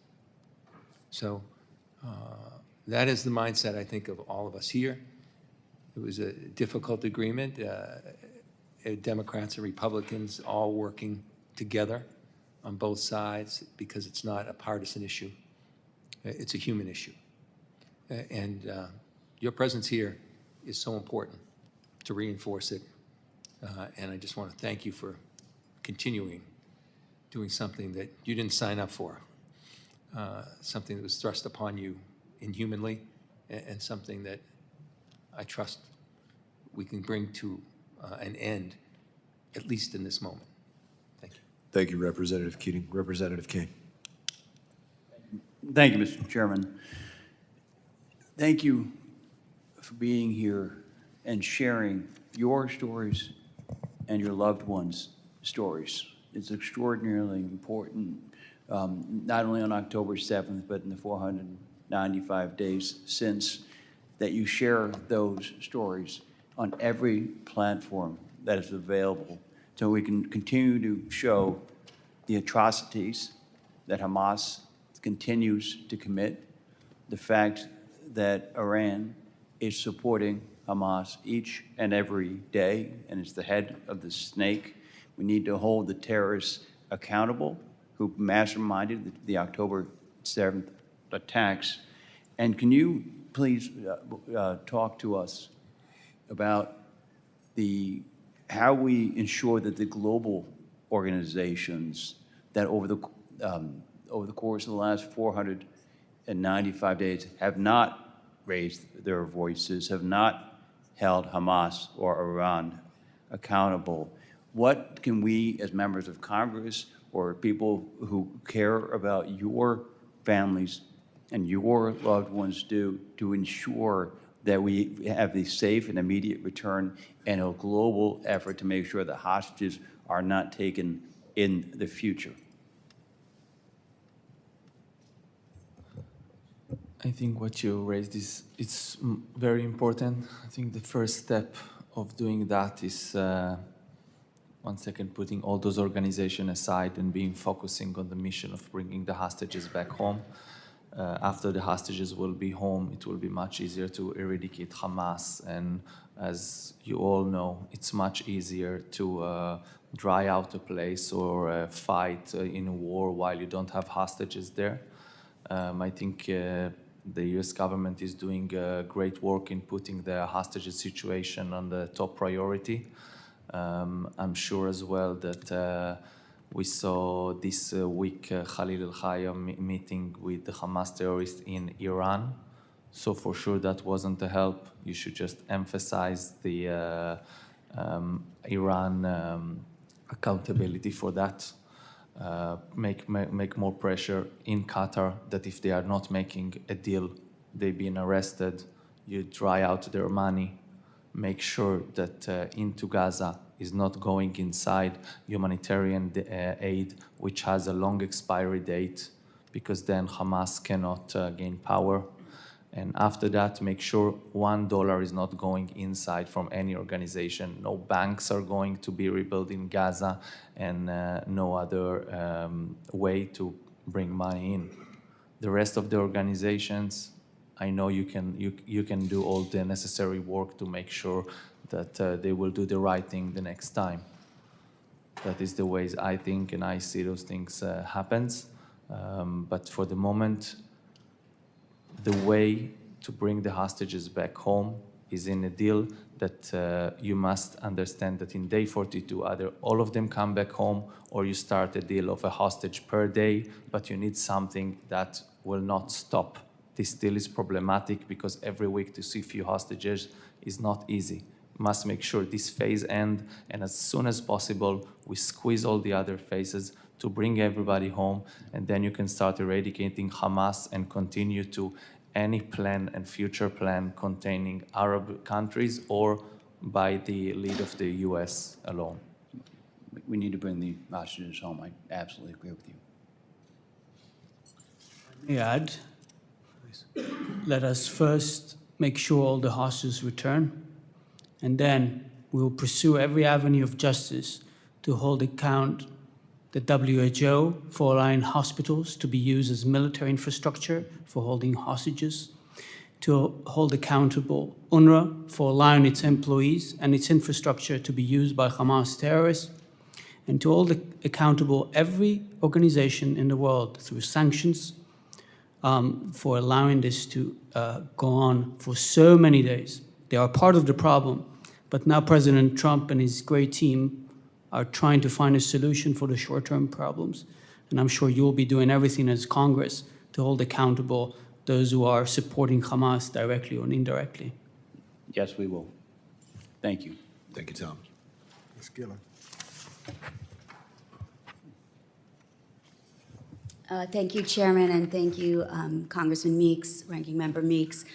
So that is the mindset, I think, of all of us here. It was a difficult agreement. Democrats and Republicans all working together on both sides because it's not a partisan issue. It's a human issue. And your presence here is so important to reinforce it. And I just want to thank you for continuing doing something that you didn't sign up for, something that was thrust upon you inhumanly, and something that I trust we can bring to an end, at least in this moment. Thank you. Thank you, Representative Keating. Representative Kane. Thank you, Mr. Chairman. Thank you for being here and sharing your stories and your loved ones' stories. It's extraordinarily important, not only on October 7th, but in the 495 days since, that you share those stories on every platform that is available so we can continue to show the atrocities that Hamas continues to commit, the fact that Iran is supporting Hamas each and every day, and it's the head of the snake. We need to hold the terrorists accountable who masterminded the October 7th attacks. And can you please talk to us about how we ensure that the global organizations that over the course of the last 495 days have not raised their voices, have not held Hamas or Iran accountable. What can we as members of Congress or people who care about your families and your loved ones do to ensure that we have a safe and immediate return and a global effort to make sure that hostages are not taken in the future? I think what you raised it's very important. I think the first step of doing that is, one second, putting all those organizations aside and focusing on the mission of bringing the hostages back home. After the hostages will be home, it will be much easier to eradicate Hamas. And as you all know, it's much easier to dry out a place or fight in a war while you don't have hostages there. I think the US government is doing great work in putting the hostages situation on the top priority. I'm sure as well that we saw this week Khalil al-Hayya meeting with the Hamas terrorists in Iran. So for sure that wasn't a help. You should just emphasize the Iran accountability for that. Make more pressure in Qatar that if they are not making a deal, they've been arrested, you dry out their money. Make sure that into Gaza is not going inside humanitarian aid, which has a long expiry date, because then Hamas cannot gain power. And after that, make sure $1 is not going inside from any organization. No banks are going to be rebuilt in Gaza, and no other way to bring money in. The rest of the organizations, I know you can do all the necessary work to make sure that they will do the right thing the next time. That is the ways I think and I see those things happens. But for the moment, the way to bring the hostages back home is in a deal that you must understand that in day 42, either all of them come back home or you start a deal of a hostage per day, but you need something that will not stop. This deal is problematic because every week to see few hostages is not easy. Must make sure this phase ends, and as soon as possible, we squeeze all the other phases to bring everybody home, and then you can start eradicating Hamas and continue to any plan and future plan containing Arab countries or by the lead of the US alone. We need to bring the hostages home. I absolutely agree with you. May I add? Let us first make sure all the hostages return, and then we will pursue every avenue of justice to hold account the WHO for allowing hospitals to be used as military infrastructure for holding hostages, to hold accountable UNRWA for allowing its employees and its infrastructure to be used by Hamas terrorists, and to hold accountable every organization in the world through sanctions for allowing this to go on for so many days. They are part of the problem, but now President Trump and his great team are trying to find a solution for the short-term problems. And I'm sure you'll be doing everything as Congress to hold accountable those who are supporting Hamas directly or indirectly. Yes, we will. Thank you. Thank you, Tom. Ms. Gillen. Thank you, Chairman, and thank you, Congressman Meeks, Ranking Member Meeks,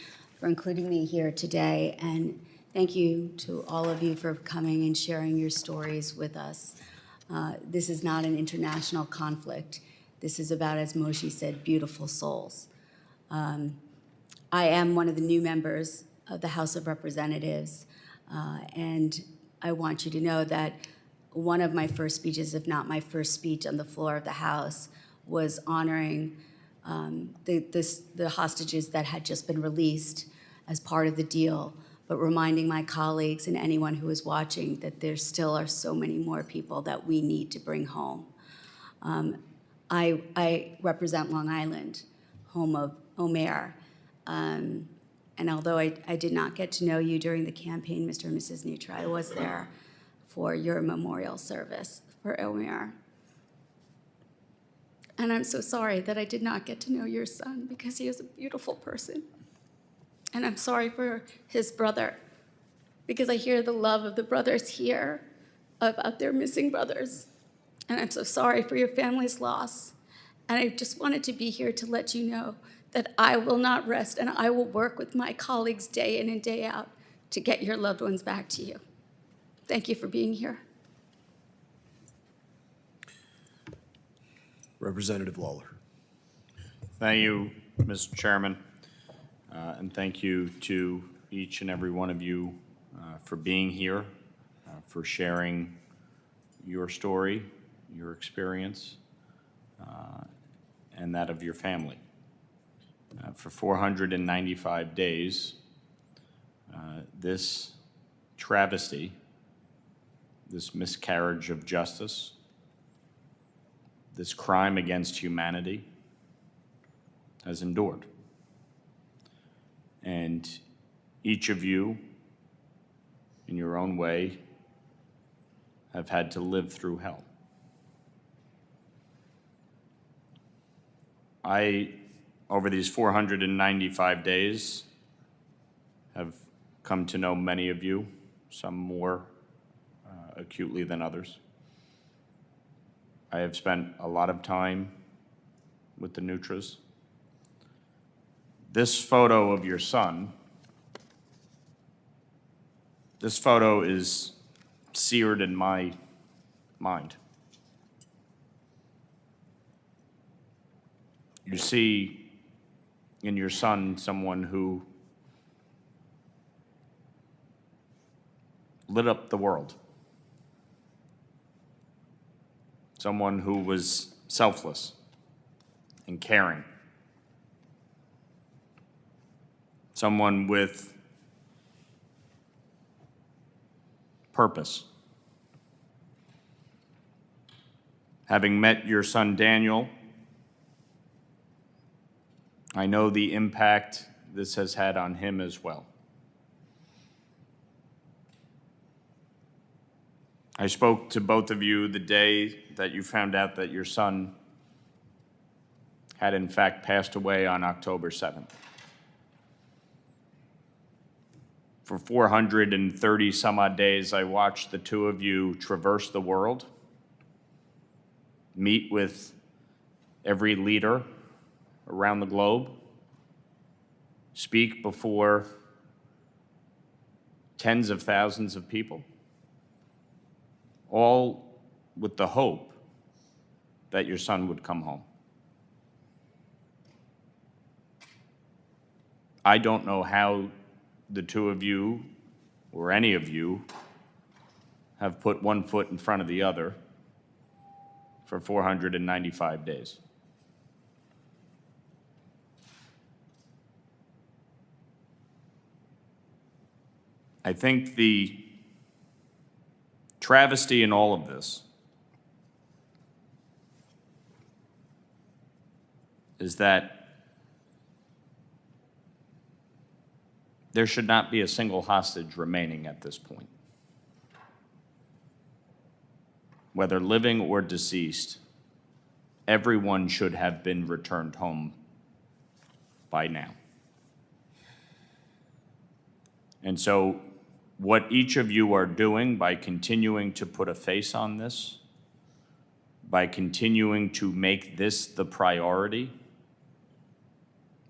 for including me here today. And thank you to all of you for coming and sharing your stories with us. This is not an international conflict. This is about, as Moshe said, beautiful souls. I am one of the new members of the House of Representatives, and I want you to know that one of my first speeches, if not my first speech on the floor of the House, was honoring the hostages that had just been released as part of the deal, but reminding my colleagues and anyone who is watching that there still are so many more people that we need to bring home. I represent Long Island, home of Omer, and although I did not get to know you during the campaign, Mr. and Mrs. Neutra, I was there for your memorial service for Omer. And I'm so sorry that I did not get to know your son because he is a beautiful person. And I'm sorry for his brother because I hear the love of the brothers here about their missing brothers. And I'm so sorry for your family's loss. And I just wanted to be here to let you know that I will not rest and I will work with my colleagues day in and day out to get your loved ones back to you. Thank you for being here. Representative Lawler. Thank you, Mr. Chairman, and thank you to each and every one of you for being here, for sharing your story, your experience, and that of your family. For 495 days, this travesty, this miscarriage of justice, this crime against humanity has endured. And each of you, in your own way, have had to live through hell. I, over these 495 days, have come to know many of you, some more acutely than others. I have spent a lot of time with the Neutras. This photo of your son, this photo is seared in my mind. You see in your son someone who lit up the world. Someone who was selfless and caring. Someone with purpose. Having met your son Daniel, I know the impact this has had on him as well. I spoke to both of you the day that you found out that your son had in fact passed away on October 7th. For 430 some odd days, I watched the two of you traverse the world, meet with every leader around the globe, speak before tens of thousands of people, all with the hope that your son would come home. I don't know how the two of you, or any of you, have put one foot in front of the other for 495 days. I think the travesty in all of this is that there should not be a single hostage remaining at this point. Whether living or deceased, everyone should have been returned home by now. And so what each of you are doing by continuing to put a face on this, by continuing to make this the priority,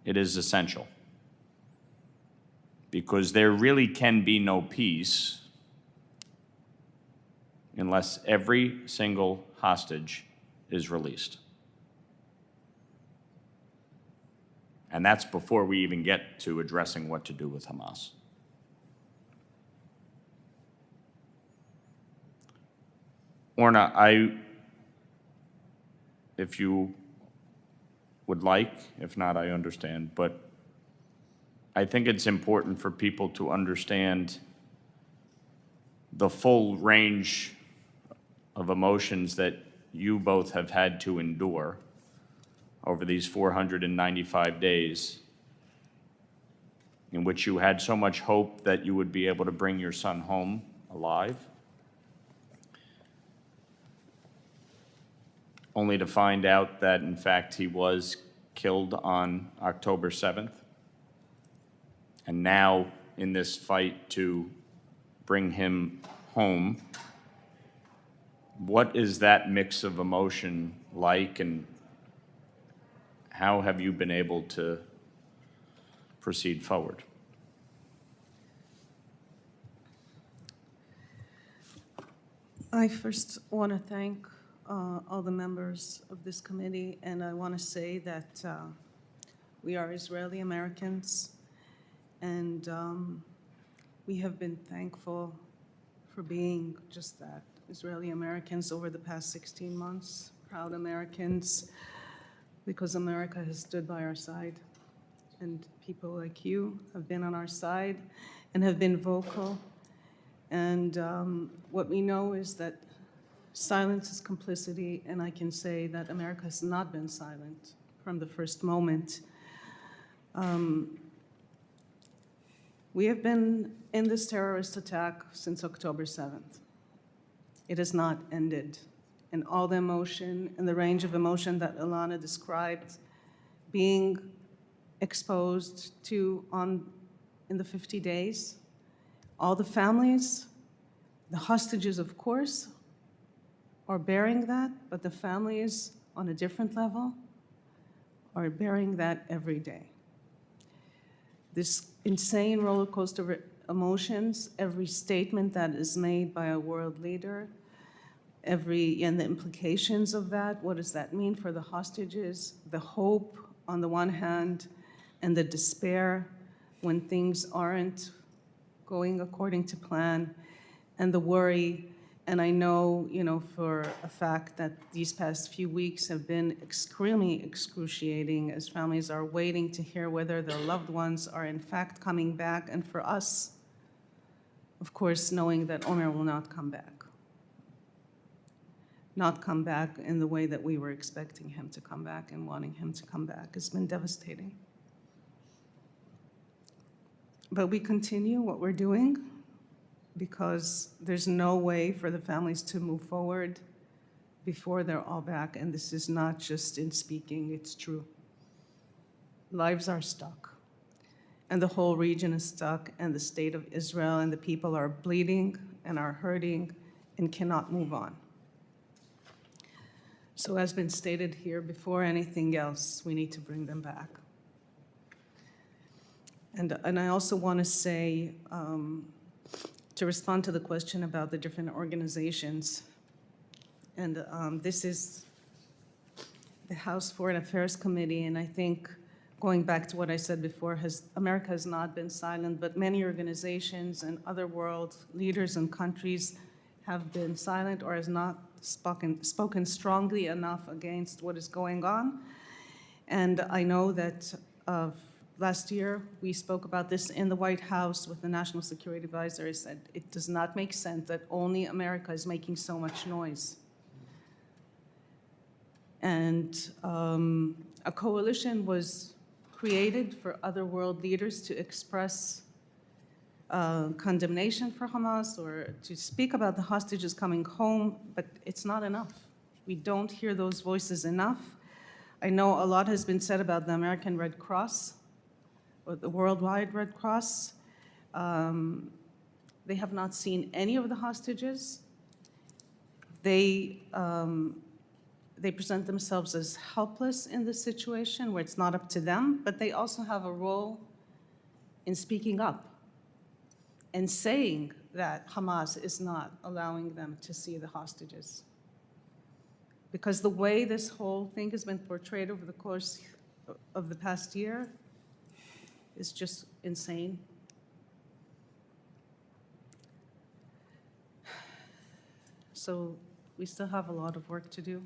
it is essential. Because there really can be no peace unless every single hostage is released. And that's before we even get to addressing what to do with Hamas. Orna, if you would like, if not, I understand, but I think it's important for people to understand the full range of emotions that you both have had to endure over these 495 days, in which you had so much hope that you would be able to bring your son home alive, only to find out that, in fact, he was killed on October 7th. And now, in this fight to bring him home, what is that mix of emotion like, and how have you been able to proceed forward? I first want to thank all the members of this committee, and I want to say that we are Israeli Americans, and we have been thankful for being just that, Israeli Americans over the past 16 months, proud Americans, because America has stood by our side, and people like you have been on our side and have been vocal. And what we know is that silence is complicity, and I can say that America has not been silent from the first moment. We have been in this terrorist attack since October 7th. It has not ended. And all the emotion and the range of emotion that Ilana described being exposed to in the 50 days, all the families, the hostages, of course, are bearing that, but the families on a different level are bearing that every day. This insane roller coaster of emotions, every statement that is made by a world leader, and the implications of that, what does that mean for the hostages, the hope on the one hand, and the despair when things aren't going according to plan, and the worry. And I know, for a fact that these past few weeks have been extremely excruciating as families are waiting to hear whether their loved ones are in fact coming back. And for us, of course, knowing that Omer will not come back. Not come back in the way that we were expecting him to come back and wanting him to come back. It's been devastating. But we continue what we're doing because there's no way for the families to move forward before they're all back. And this is not just in speaking, it's true. Lives are stuck. And the whole region is stuck, and the state of Israel and the people are bleeding and are hurting and cannot move on. So as been stated here, before anything else, we need to bring them back. And I also want to say, to respond to the question about the different organizations, and this is the House Foreign Affairs Committee, and I think going back to what I said before, America has not been silent, but many organizations and other world leaders and countries have been silent or has not spoken strongly enough against what is going on. And I know that last year we spoke about this in the White House with the National Security Advisor. He said it does not make sense that only America is making so much noise. And a coalition was created for other world leaders to express condemnation for Hamas or to speak about the hostages coming home, but it's not enough. We don't hear those voices enough. I know a lot has been said about the American Red Cross or the Worldwide Red Cross. They have not seen any of the hostages. They present themselves as helpless in this situation where it's not up to them, but they also have a role in speaking up and saying that Hamas is not allowing them to see the hostages. Because the way this whole thing has been portrayed over the course of the past year is just insane. So we still have a lot of work to do.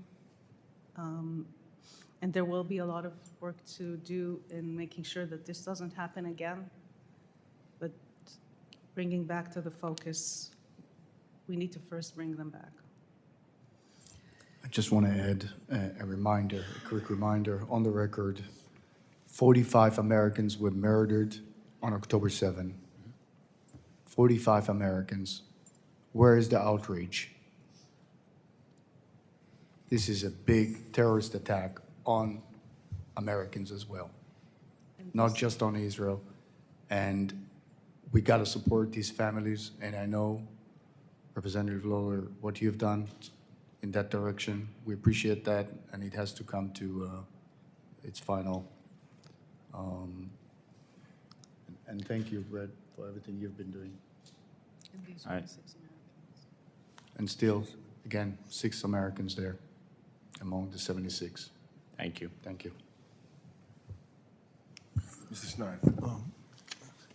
And there will be a lot of work to do in making sure that this doesn't happen again. But bringing back to the focus, we need to first bring them back. I just want to add a quick reminder on the record. 45 Americans were murdered on October 7. 45 Americans. Where is the outrage? This is a big terrorist attack on Americans as well, not just on Israel. And we got to support these families. And I know, Representative Lawler, what you've done in that direction. We appreciate that, and it has to come to its final. And thank you, Brett, for everything you've been doing. And these All right. 6 Americans. And still, again, 6 Americans there among the 76. Thank you. Thank you. Mr. Snyder.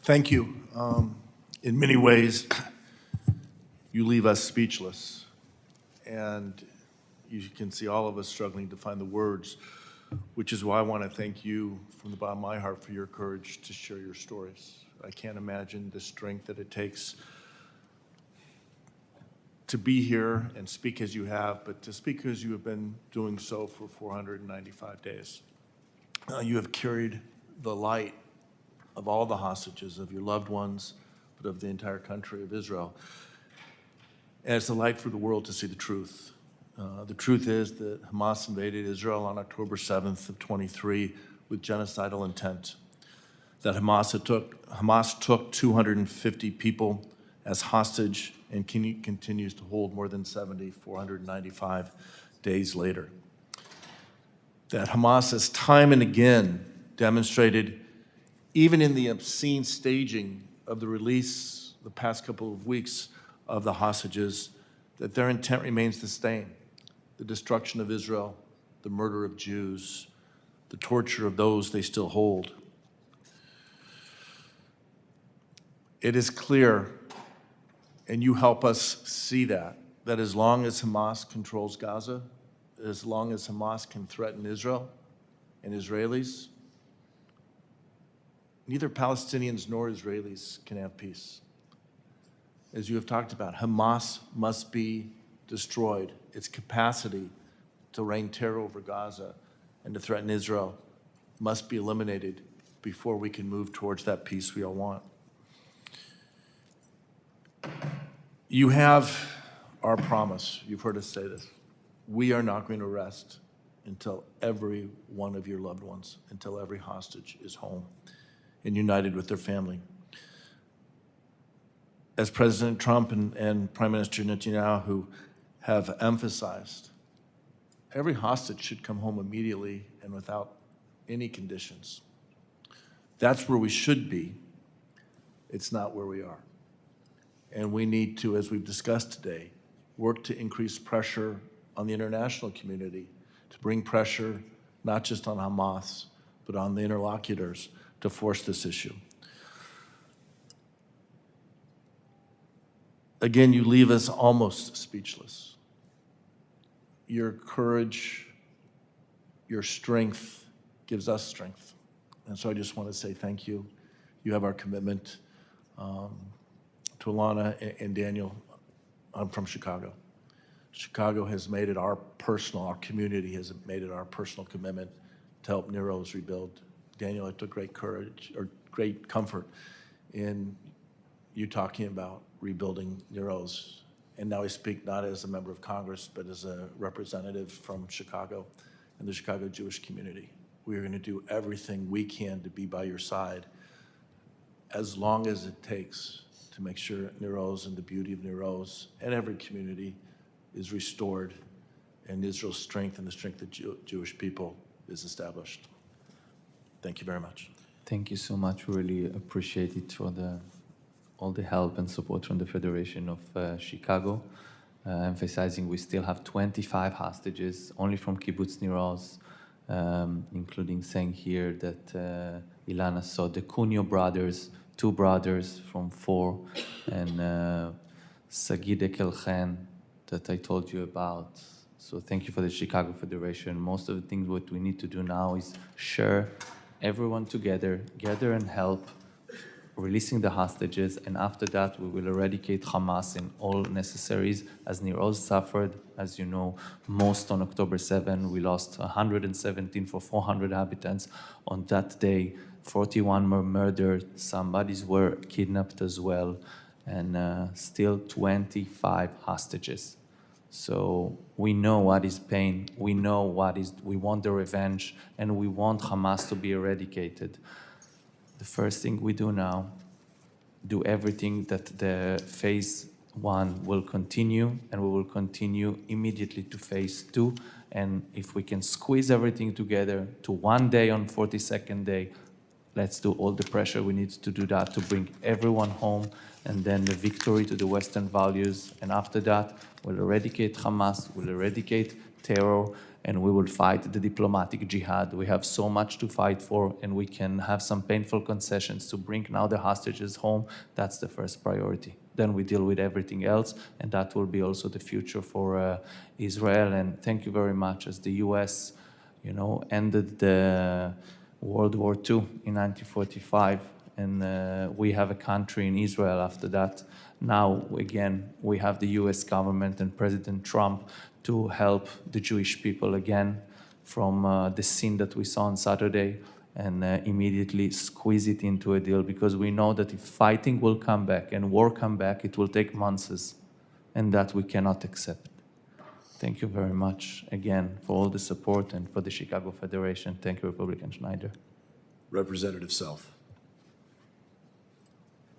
Thank you. In many ways, you leave us speechless. And you can see all of us struggling to find the words, which is why I want to thank you from the bottom of my heart for your courage to share your stories. I can't imagine the strength that it takes to be here and speak as you have, but to speak as you have been doing so for 495 days. You have carried the light of all the hostages, of your loved ones, but of the entire country of Israel. And it's a light for the world to see the truth. The truth is that Hamas invaded Israel on October 7th of 23 with genocidal intent. That Hamas took 250 people as hostage and continues to hold more than 70, 495 days later. That Hamas has time and again demonstrated, even in the obscene staging of the release the past couple of weeks of the hostages, that their intent remains the same: the destruction of Israel, the murder of Jews, the torture of those they still hold. It is clear, and you help us see that as long as Hamas controls Gaza, as long as Hamas can threaten Israel and Israelis, neither Palestinians nor Israelis can have peace. As you have talked about, Hamas must be destroyed. Its capacity to reign terror over Gaza and to threaten Israel must be eliminated before we can move towards that peace we all want. You have our promise. You've heard us say this. We are not going to rest until every one of your loved ones, until every hostage is home and united with their family. As President Trump and Prime Minister Netanyahu have emphasized, every hostage should come home immediately and without any conditions. That's where we should be. It's not where we are. And we need to, as we've discussed today, work to increase pressure on the international community, to bring pressure not just on Hamas, but on the interlocutors to force this issue. Again, you leave us almost speechless. Your courage, your strength gives us strength. And so I just want to say thank you. You have our commitment. To Ilana and Daniel, I'm from Chicago. Chicago has made it our community has made it our personal commitment to help Nero's rebuild. Daniel, I took great courage or great comfort in you talking about rebuilding Nero's. And now I speak not as a member of Congress, but as a representative from Chicago and the Chicago Jewish community. We are going to do everything we can to be by your side as long as it takes to make sure Nero's and the beauty of Nero's and every community is restored and Israel's strength and the strength of Jewish people is established. Thank you very much. Thank you so much. We really appreciate it for all the help and support from the Federation of Chicago. Emphasizing we still have 25 hostages, only from Kibbutz Nir Oz, including saying here that Ilana saw the Cunio brothers, 2 brothers from 4, and Sagid Ekelchen that I told you about. So thank you for the Chicago Federation. Most of the things what we need to do now is share everyone together, gather and help, releasing the hostages, and after that we will eradicate Hamas in all necessaries. As Nir Oz suffered, as you know, most on October 7, we lost 117 for 400 inhabitants. On that day, 41 were murdered, some bodies were kidnapped as well, and still 25 hostages. So we know what is pain, we know we want the revenge, and we want Hamas to be eradicated. The first thing we do now, do everything that the phase 1 will continue, and we will continue immediately to phase 2. And if we can squeeze everything together to one day on 42nd day, let's do all the pressure we need to do that to bring everyone home, and then the victory to the Western values. And after that, we'll eradicate Hamas, we'll eradicate terror, and we will fight the diplomatic jihad. We have so much to fight for, and we can have some painful concessions to bring now the hostages home. That's the first priority. Then we deal with everything else, and that will be also the future for Israel. And thank you very much. As the U.S., ended the World War II in 1945, and we have a country in Israel after that. Now, again, we have the US government and President Trump to help the Jewish people again from the scene that we saw on Saturday, and immediately squeeze it into a deal, because we know that if fighting will come back and war come back, it will take months, and that we cannot accept. Thank you very much again for all the support, and for the Chicago Federation. Thank you, Republican Schneider. Representative Self.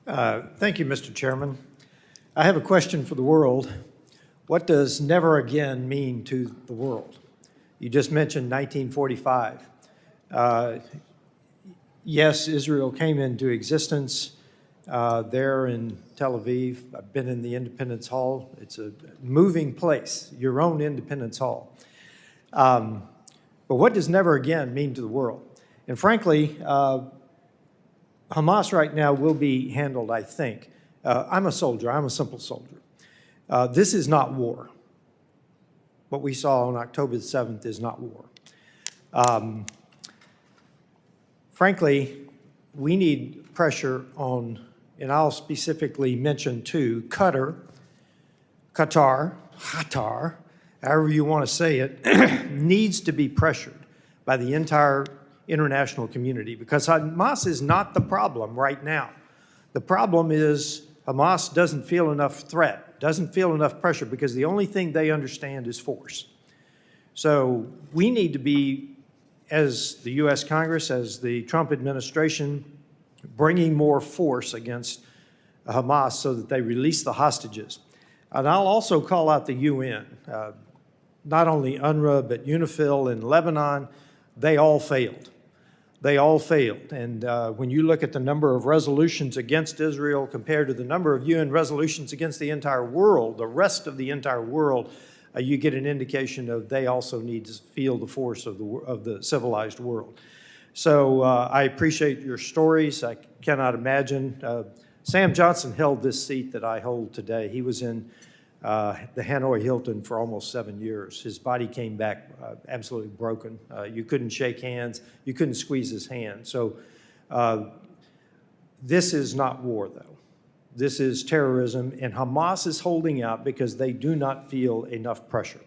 Thank you, Mr. Chairman. I have a question for the world. What does never again mean to the world? You just mentioned 1945. Yes, Israel came into existence there in Tel Aviv. I've been in the Independence Hall. It's a moving place, your own Independence Hall. But what does never again mean to the world? And frankly, Hamas right now will be handled, I think. I'm a soldier. I'm a simple soldier. This is not war. What we saw on October the 7th is not war. Frankly, we need pressure on, and I'll specifically mention two, Qatar, however you want to say it, needs to be pressured by the entire international community because Hamas is not the problem right now. The problem is Hamas doesn't feel enough threat, doesn't feel enough pressure because the only thing they understand is force. So we need to be, as the U.S. Congress, as the Trump administration, bringing more force against Hamas so that they release the hostages. And I'll also call out the UN. Not only UNRWA, but UNIFIL in Lebanon, they all failed. They all failed. And when you look at the number of resolutions against Israel compared to the number of UN resolutions against the entire world, the rest of the entire world, you get an indication of they also need to feel the force of the civilized world. So I appreciate your stories. I cannot imagine. Sam Johnson held this seat that I hold today. He was in the Hanoi Hilton for almost 7 years. His body came back absolutely broken. You couldn't shake hands. You couldn't squeeze his hand. So this is not war, though. This is terrorism, and Hamas is holding out because they do not feel enough pressure.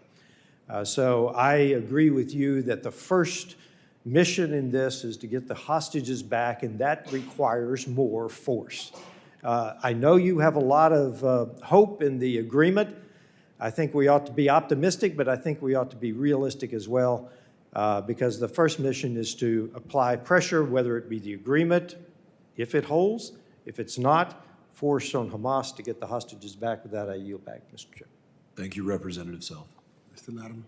So I agree with you that the first mission in this is to get the hostages back, and that requires more force. I know you have a lot of hope in the agreement. I think we ought to be optimistic, but I think we ought to be realistic as well, because the first mission is to apply pressure, whether it be the agreement, if it holds. If it's not, force on Hamas to get the hostages back. With that, I yield back, Mr. Chair. Thank you, Representative Self. Mr. Latimer.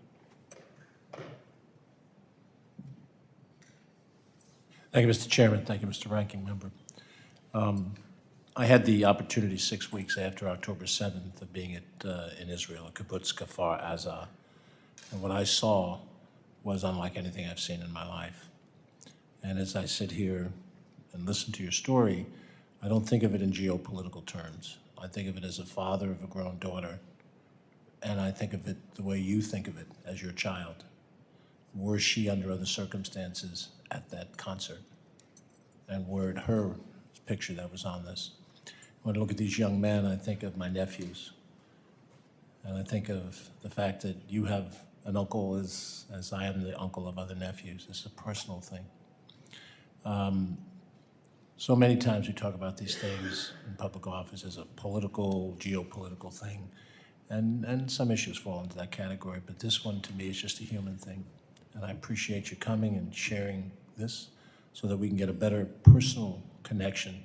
Thank you, Mr. Chairman. Thank you, Mr. Ranking Member. I had the opportunity 6 weeks after October 7th of being in Israel, at Kibbutz Kfar Aza, and what I saw was unlike anything I've seen in my life. And as I sit here and listen to your story, I don't think of it in geopolitical terms. I think of it as a father of a grown daughter, and I think of it the way you think of it as your child. Were she under other circumstances at that concert? And were it her picture that was on this? When I look at these young men, I think of my nephews. And I think of the fact that you have an uncle as I am the uncle of other nephews. It's a personal thing. So many times we talk about these things in public office as a political, geopolitical thing, and some issues fall into that category, but this one to me is just a human thing. And I appreciate you coming and sharing this so that we can get a better personal connection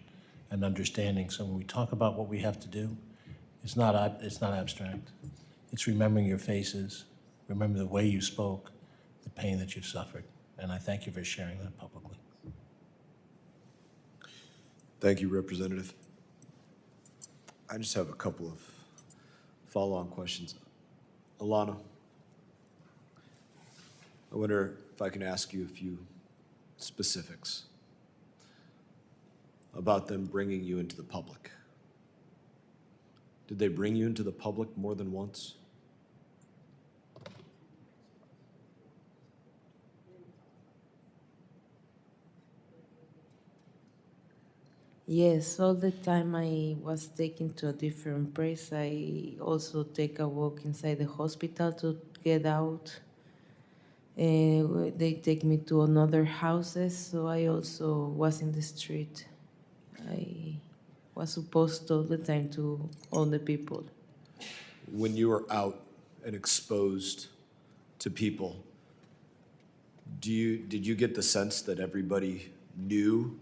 and understanding. So when we talk about what we have to do, it's not abstract. It's remembering your faces, remember the way you spoke, the pain that you've suffered. And I thank you for sharing that publicly. Thank you, Representative. I just have a couple of follow-on questions. Ilana, I wonder if I can ask you a few specifics about them bringing you into the public. Did they bring you into the public more than once? Yes, all the time I was taken to a different place. I also take a walk inside the hospital to get out. They take me to another houses, so I also was in the street. I was supposed all the time to all the people. When you were out and exposed to people, did you get the sense that everybody knew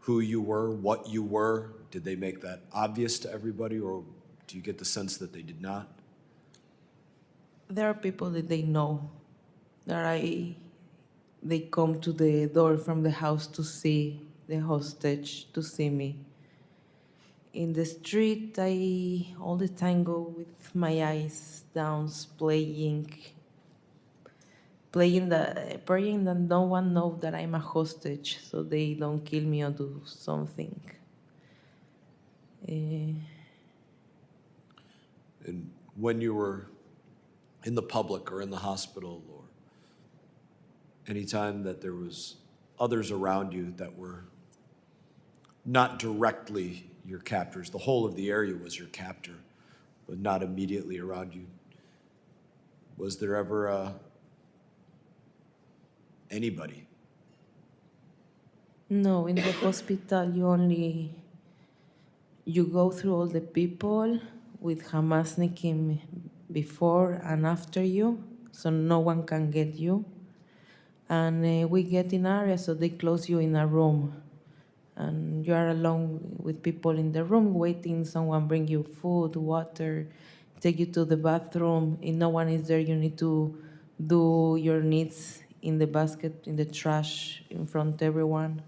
who you were, what you were? Did they make that obvious to everybody, or do you get the sense that they did not? There are people that they know, that they come to the door from the house to see the hostage, to see me. In the street, I all the time go with my eyes down, playing. praying that no one know that I'm a hostage, so they don't kill me or do something. And when you were in the public or in the hospital, or anytime that there was others around you that were not directly your captors, the whole of the area was your captor, but not immediately around you, was there ever anybody? No, in the hospital you go through all the people with Hamasnikim before and after you, so no one can get you. And we get in area, so they close you in a room. And you are alone with people in the room waiting, someone bring you food, water, take you to the bathroom. If no one is there, you need to do your needs in the basket, in the trash, in front of everyone.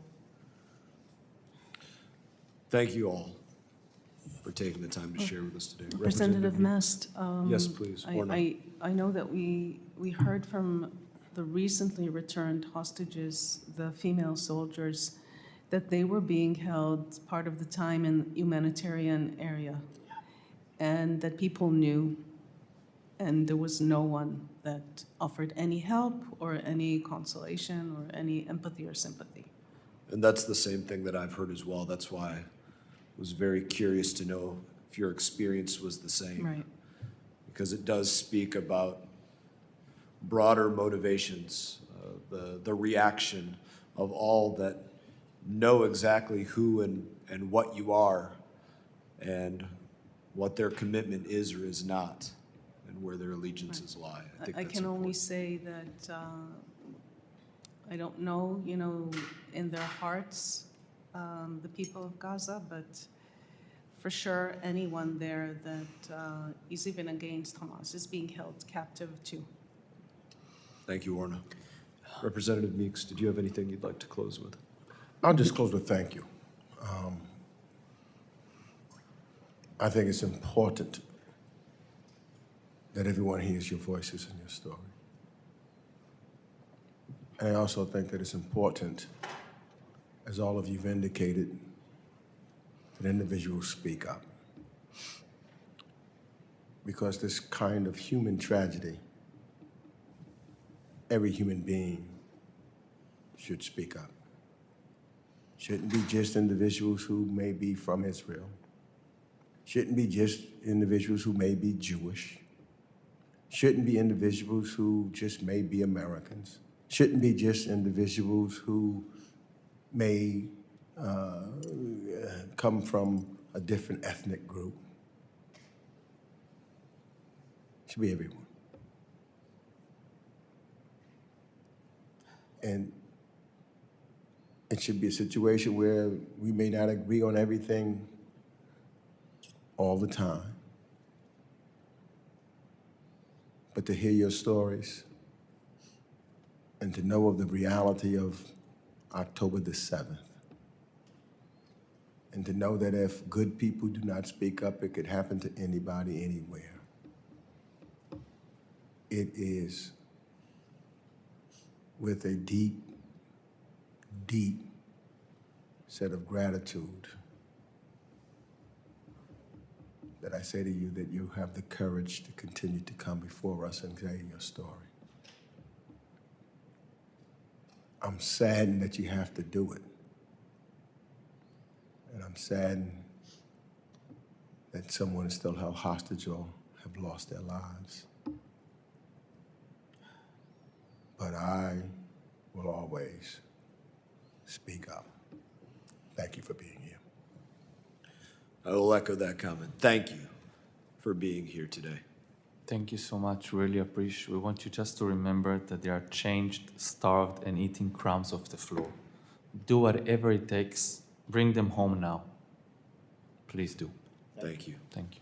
Thank you all for taking the time to share with us today. Representative Mast. Yes, please, Orna. I know that we heard from the recently returned hostages, the female soldiers, that they were being held part of the time in humanitarian area, and that people knew, and there was no one that offered any help or any consolation or any empathy or sympathy. And that's the same thing that I've heard as well. That's why I was very curious to know if your experience was the same. Right. Because it does speak about broader motivations, the reaction of all that know exactly who and what you are, and what their commitment is or is not, and where their allegiances lie. I think I that's can only important. say that I don't know, in their hearts, the people of Gaza, but for sure, anyone there that is even against Hamas is being held captive too. Thank you, Orna. Representative Meeks, did you have anything you'd like to close with? I'll just close with thank you. I think it's important that everyone hears your voices and your story. And I also think that it's important, as all of you've indicated, that individuals speak up. Because this kind of human tragedy, every human being should speak up. Shouldn't be just individuals who may be from Israel. Shouldn't be just individuals who may be Jewish. Shouldn't be individuals who just may be Americans. Shouldn't be just individuals who may come from a different ethnic group. Should be everyone. And it should be a situation where we may not agree on everything all the time, but to hear your stories and to know of the reality of October the 7th, and to know that if good people do not speak up, it could happen to anybody, anywhere. It is with a deep, deep set of gratitude that I say to you that you have the courage to continue to come before us and tell your story. I'm saddened that you have to do it. And I'm saddened that someone is still held hostage or have lost their lives. But I will always speak up. Thank you for being here. I will echo that comment. Thank you for being here today. Thank you so much. Really appreciate. We want you just to remember that they are changed, starved, and eating crumbs off the floor. Do whatever it takes. Bring them home now. Please do. Thank you. Thank you.